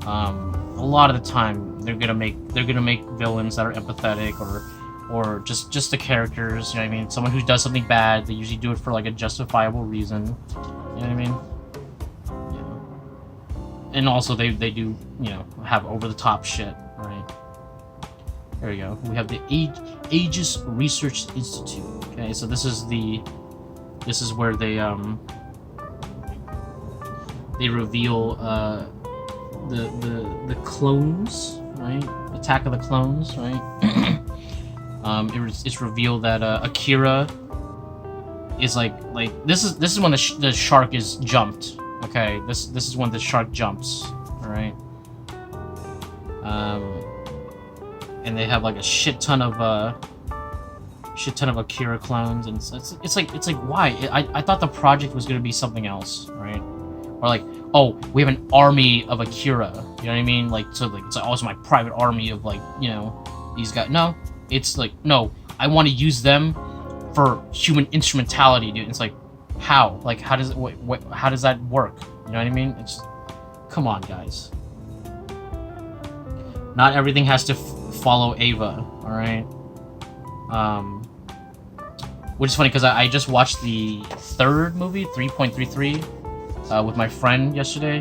a lot of the time, they're gonna make villains that are empathetic, or just the characters, you know what I mean? Someone who does something bad, they usually do it for, like, a justifiable reason, you know what I mean? Yeah. And also, they do, you know, have over-the-top shit, right? There we go. We have the Aegis Research Institute. Okay, so this is where they reveal, the clones, right? Attack of the Clones, right? It's revealed that Akira is like this is when the shark is jumped. Okay, this is when the shark jumps. All right. And they have like a shit ton of Akira clones, and it's like why? I thought the project was gonna be something else, right? Or like, oh, we have an army of Akira. You know what I mean? Like, so like it's also my private army of, like, you know, these guys. No. It's like, no, I want to use them for human instrumentality, dude. It's like, how? Like, how does how does that work? You know what I mean? It's, come on, guys. Not everything has to follow Ava, all right? Which is funny because I just watched the third movie, 3.33, with my friend yesterday,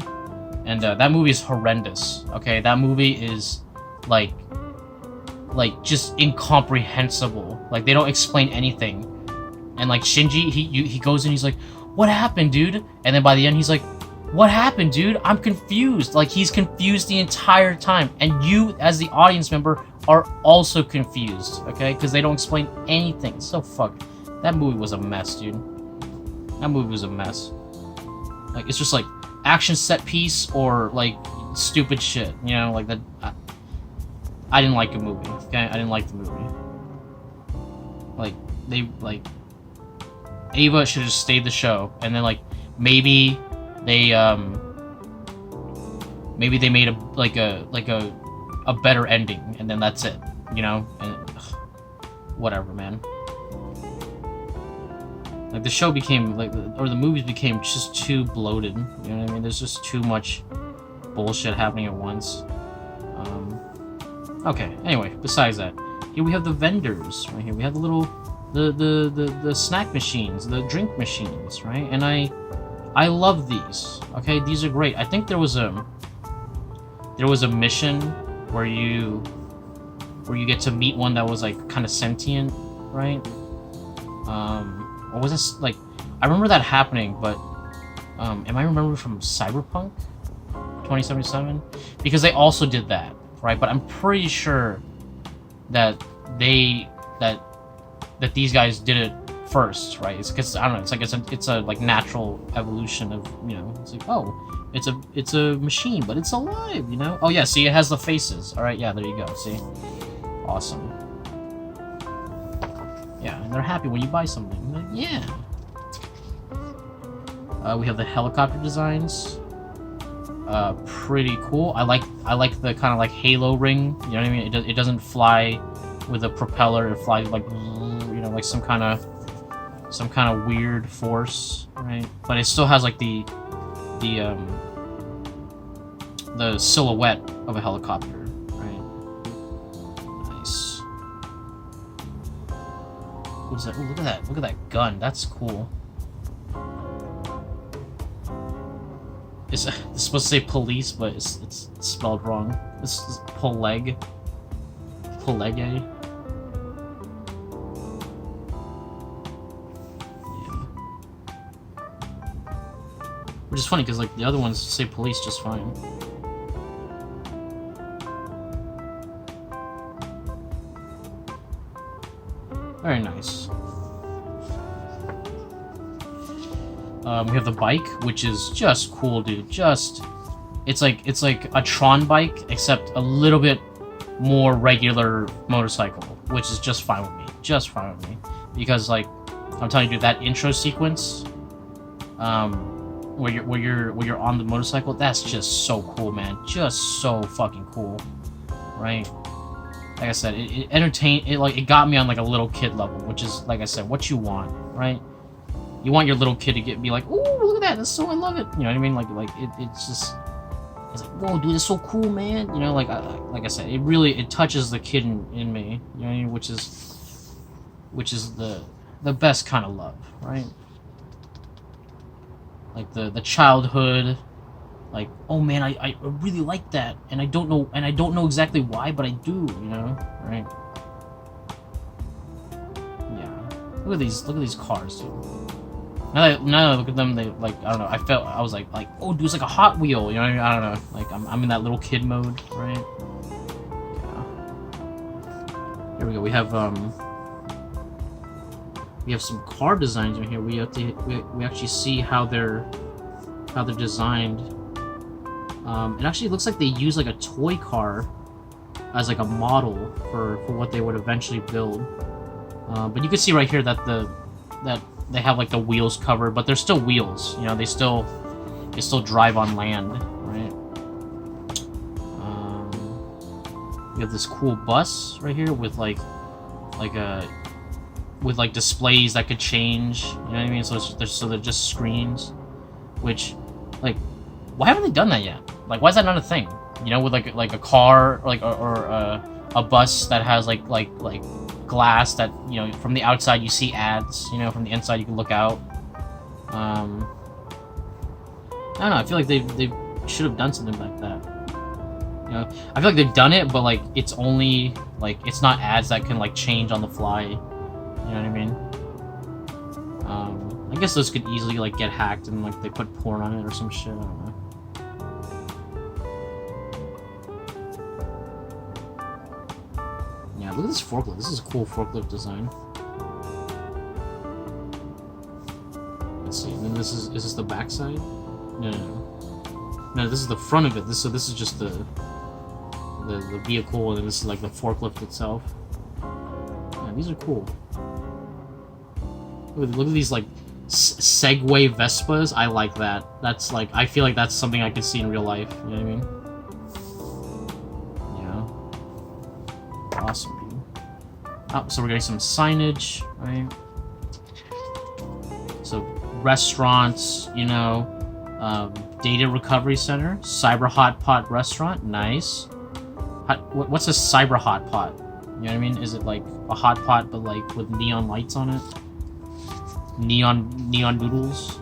and that movie is horrendous. Okay, that movie is like just incomprehensible. Like, they don't explain anything, and like Shinji, he goes in, he's like, what happened, dude? And then by the end he's like, what happened, dude? I'm confused. Like, he's confused the entire time, and you as the audience member are also confused, okay? Because they don't explain anything. So fuck, that movie was a mess, dude. That movie was a mess. Like, it's just like action set piece or like stupid shit, you know? Like that. I didn't like the movie, okay? I didn't like the movie. Like, Ava should have just stayed the show, and then, like, maybe they made a better ending, and then that's it, you know? And whatever, man. Like, the show became, like, or the movies became just too bloated, you know what I mean? There's just too much bullshit happening at once. Okay, anyway, besides that, here we have the vendors, right here. We have the little, the snack machines, the drink machines, right? And I love these, okay? These are great. I think there was a mission where you get to meet one that was, like, kind of sentient, right? Or was this, like, I remember that happening, but, am I remembering from Cyberpunk 2077? Because they also did that. Right, but I'm pretty sure that that these guys did it first, right? It's because, I don't know. It's like it's a like natural evolution of, you know. It's like, oh, it's a machine, but it's alive, you know. Oh yeah, see, it has the faces. All right, yeah, there you go. See, awesome. Yeah, and they're happy when you buy something. Like, yeah. We have the helicopter designs. Pretty cool. I like the kind of like halo ring. You know what I mean? It doesn't fly with a propeller. It flies like, you know, like some kind of weird force, right? But it still has like the silhouette of a helicopter, right? Nice. What is that? Ooh, look at that! Look at that gun. That's cool. it's supposed to say police, but it's spelled wrong. It's Poleg. Polege. Yeah. Which is funny because like the other ones say police just fine. Very nice. We have the bike, which is just cool, dude. It's like a Tron bike, except a little bit more regular motorcycle, which is just fine with me. Just fine with me, because like I'm telling you, dude, that intro sequence, where you're on the motorcycle, that's just so cool, man. Just so fucking cool, right? Like I said, it entertained. It got me on like a little kid level, which is, like I said, what you want, right? You want your little kid to be like, "Ooh, look at that! That's so I love it." You know what I mean? It's like, "Whoa, dude, it's so cool, man!" You know, like I said, it touches the kid in me. You know what I mean? Which is the best kind of love, right? Like the childhood. Like, oh man, I really like that, and I don't know exactly why, but I do, you know, right? Yeah. Look at these cars, dude. Now that I look at them, they like, I don't know. I was like, oh, dude, it's like a Hot Wheel, you know what I mean? I don't know. Like I'm in that little kid mode, right? Yeah. Here we go. We have some car designs right here. We actually see how they're designed. It actually looks like they use like a toy car as like a model for what they would eventually build. But you can see right here that they have like the wheels covered, but they're still wheels. You know, they still drive on land, right? We have this cool bus right here with with displays that could change. You know what I mean? So they're just screens, which, like, why haven't they done that yet? Like, why is that not a thing? You know, with like a car, or a bus that has like glass that, you know, from the outside you see ads. You know, from the inside you can look out. I don't know. I feel like they should have done something like that. You know, I feel like they've done it, but like it's only like it's not ads that can like change on the fly. You know what I mean? I guess those could easily like get hacked and like they put porn on it or some shit. I don't know. Yeah, look at this forklift. This is a cool forklift design. Let's see. And then is this the backside? No, this is the front of it. So this is just the vehicle, and then this is like the forklift itself. Yeah, these are cool. Look at these like Segway Vespas. I like that. That's like, I feel like that's something I could see in real life. You know what I mean? Yeah. Awesome, dude. Oh, so we're getting some signage, right? So restaurants, you know, data recovery center, cyber hot pot restaurant, nice. What's a cyber hot pot? You know what I mean? Is it like a hot pot but like with neon lights on it? Neon noodles.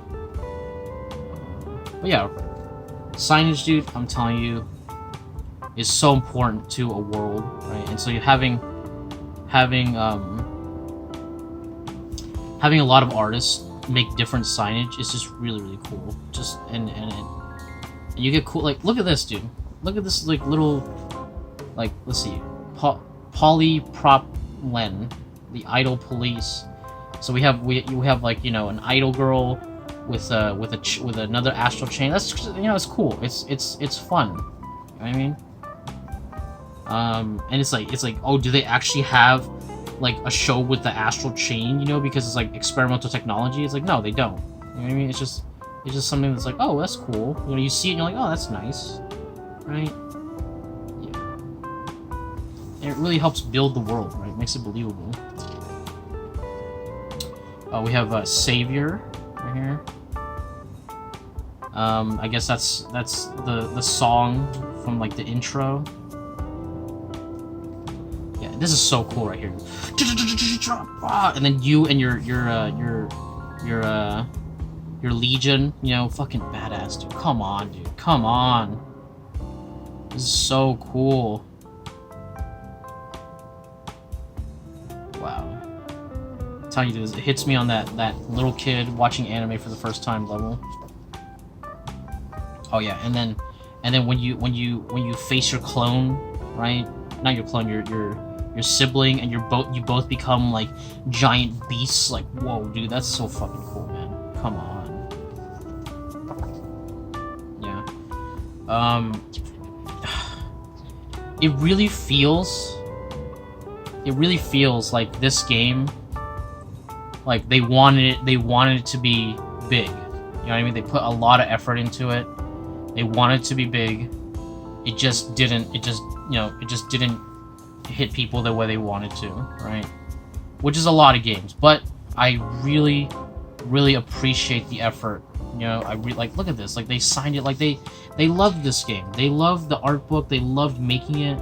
But yeah, signage, dude, I'm telling you, is so important to a world, right? And so you're having a lot of artists make different signage is just really cool. Just and you get cool, like, look at this, dude. Look at this, like, little, like, let's see, polypropylene, the idol police. So we have like, you know, an idol girl with another astral chain. That's, you know, it's cool. It's fun. You know what I mean? And it's like, oh, do they actually have like a show with the astral chain? You know, because it's like experimental technology. It's like, no, they don't. You know what I mean? It's just something that's like, oh, that's cool. You know, you see it and you're like, oh, that's nice, right? Yeah. And it really helps build the world, right? It makes it believable. We have Savior right here. I guess that's the song from like the intro. Yeah, this is so cool right here. And then you and your your Legion, you know, fucking badass, dude. Come on, dude. Come on. This is so cool. Wow. I'm telling you, this, it hits me on that little kid watching anime for the first time level. Oh yeah, and then when you face your clone, right? Not your clone, your sibling, and you both become like giant beasts. Like, whoa, dude, that's so fucking cool, man. Come on. Yeah. It really feels like this game, like they wanted it to be big. You know what I mean? They put a lot of effort into it. They wanted it to be big. It just didn't. It just didn't hit people the way they wanted to, right? Which is a lot of games, but I really appreciate the effort. You know, I like, look at this. Like, they signed it. Like, they loved this game. They loved the art book. They loved making it,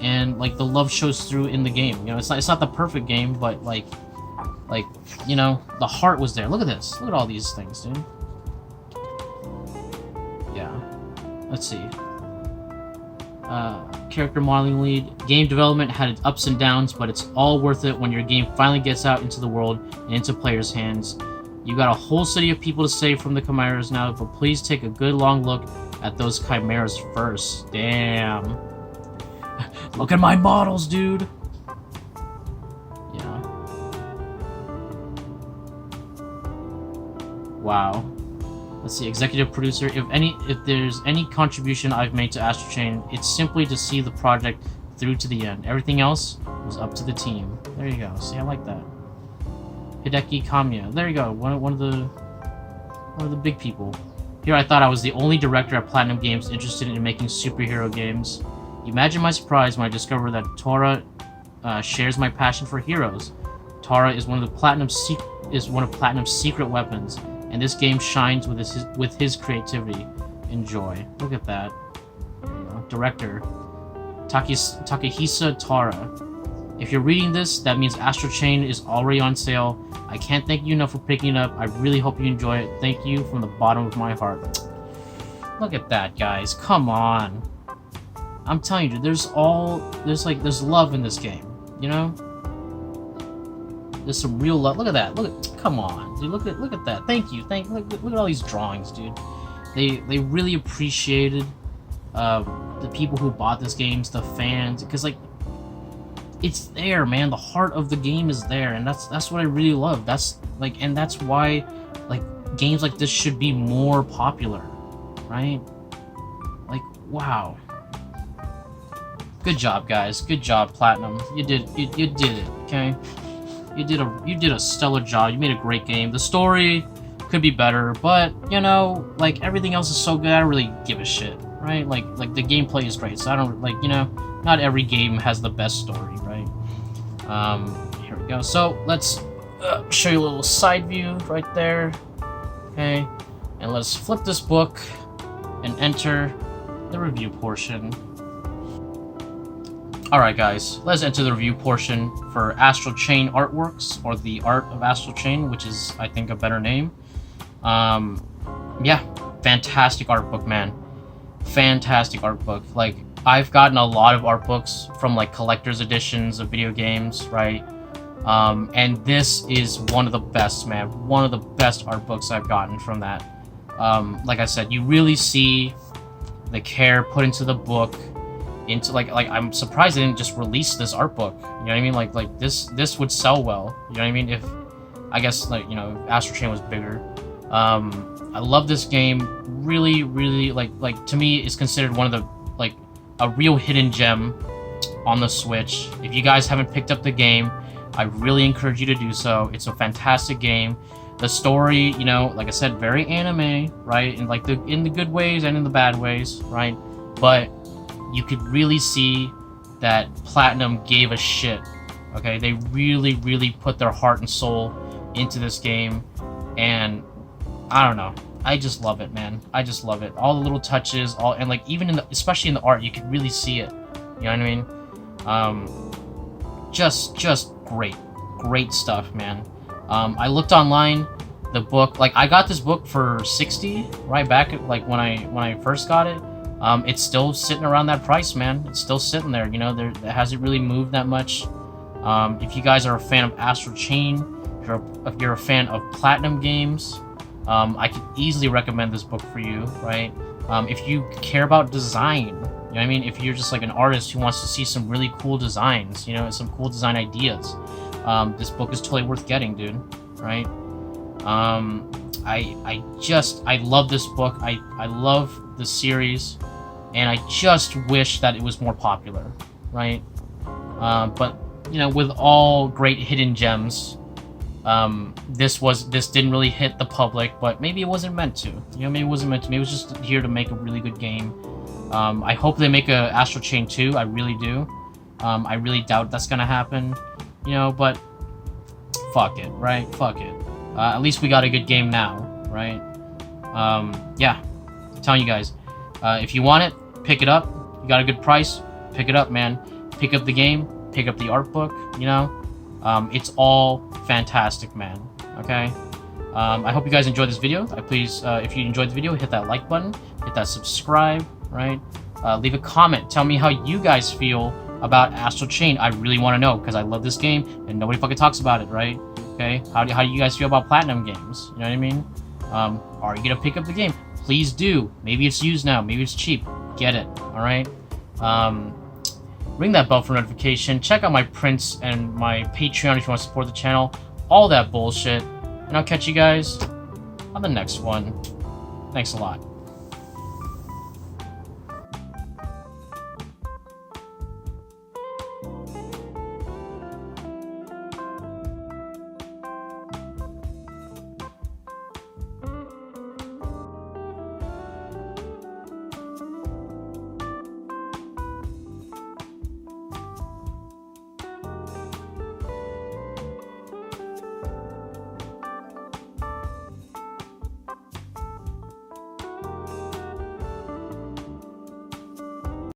and like the love shows through in the game. You know, it's not the perfect game, but like you know, the heart was there. Look at this. Look at all these things, dude. Yeah. Let's see. Character modeling lead. Game development had its ups and downs, but it's all worth it when your game finally gets out into the world and into players' hands. You got a whole city of people to save from the Chimeras now, but please take a good long look at those Chimeras first. Damn. Look at my models, dude. Yeah. Wow. Let's see, executive producer. If there's any contribution I've made to Astral Chain, it's simply to see the project through to the end. Everything else was up to the team. There you go. See, I like that. Hideki Kamiya. There you go. One of the big people. Here I thought I was the only director at Platinum Games interested in making superhero games. Imagine my surprise when I discovered that Tora shares my passion for heroes. Tora is one of Platinum's secret weapons, and this game shines with his creativity. Enjoy. Look at that. There you go. Director Takehisa Tora. If you're reading this, that means Astral Chain is already on sale. I can't thank you enough for picking it up. I really hope you enjoy it. Thank you from the bottom of my heart. Look at that, guys. Come on. I'm telling you, there's love in this game, you know? There's some real love. Look at that. Come on, dude. Look at that. Thank you. Look at all these drawings, dude. They really appreciated the people who bought this game, the fans, because like, it's there, man. The heart of the game is there, and that's what I really love. That's why like games like this should be more popular, right? Like, wow. Good job, guys. Good job, Platinum. You did it, okay? You did a stellar job. You made a great game. The story could be better, but you know, like everything else is so good, I don't really give a shit, right? Like the gameplay is great, so I don't like, you know, not every game has the best story, right? Here we go. So let's show you a little side view right there, okay? And let's flip this book and enter the review portion. Alright guys, let's enter the review portion for Astral Chain Artworks, or the Art of Astral Chain, which is, I think, a better name. Yeah, fantastic art book, man. Fantastic art book. Like, I've gotten a lot of art books from, like, collector's editions of video games, right? And this is one of the best, man. One of the best art books I've gotten from that. Like I said, you really see the care put into the book, into like I'm surprised they didn't just release this art book. You know what I mean? Like this would sell well. You know what I mean? If I guess, like, you know, if Astral Chain was bigger. I love this game. Really like to me it's considered one of the, like, a real hidden gem on the Switch. If you guys haven't picked up the game, I really encourage you to do so. It's a fantastic game. The story, you know, like I said, very anime, right? And like in the good ways and in the bad ways, right? But you could really see that Platinum gave a shit. Okay, they really put their heart and soul into this game, and I don't know, I just love it, man. I just love it. All the little touches, and like even in the, especially in the art, you could really see it. You know what I mean? Just great stuff, man. I looked online. the book, like, I got this book for 60 right back at, like, when I first got it. It's still sitting around that price, man. It's still sitting there, you know. It hasn't really moved that much. If you guys are a fan of Astral Chain, if you're a fan of Platinum games, I could easily recommend this book for you, right? If you care about design, you know what I mean? If you're just like an artist who wants to see some really cool designs, you know, some cool design ideas, this book is totally worth getting, dude, right? I love this book. I love the series, and I just wish that it was more popular, right? But, you know, with all great hidden gems, this didn't really hit the public, but maybe it wasn't meant to. You know, maybe it wasn't meant to. Maybe it was just here to make a really good game. I hope they make a Astral Chain 2. I really do. I really doubt that's gonna happen. You know, but fuck it, right? Fuck it. At least we got a good game now, right? Yeah. I'm telling you guys, if you want it, pick it up. You got a good price, pick it up, man. Pick up the game, pick up the art book, you know? It's all fantastic, man. Okay? I hope you guys enjoyed this video. Please, if you enjoyed the video, hit that like button, hit that subscribe, right? Leave a comment. Tell me how you guys feel about Astral Chain. I really want to know, because I love this game, and nobody fucking talks about it, right? Okay? How do you guys feel about Platinum games? You know what I mean? Are you gonna pick up the game? Please do. Maybe it's used now. Maybe it's cheap. Get it. Alright? Ring that bell for notification. Check out my prints and my Patreon if you want to support the channel. All that bullshit. And I'll catch you guys on the next one. Thanks a lot.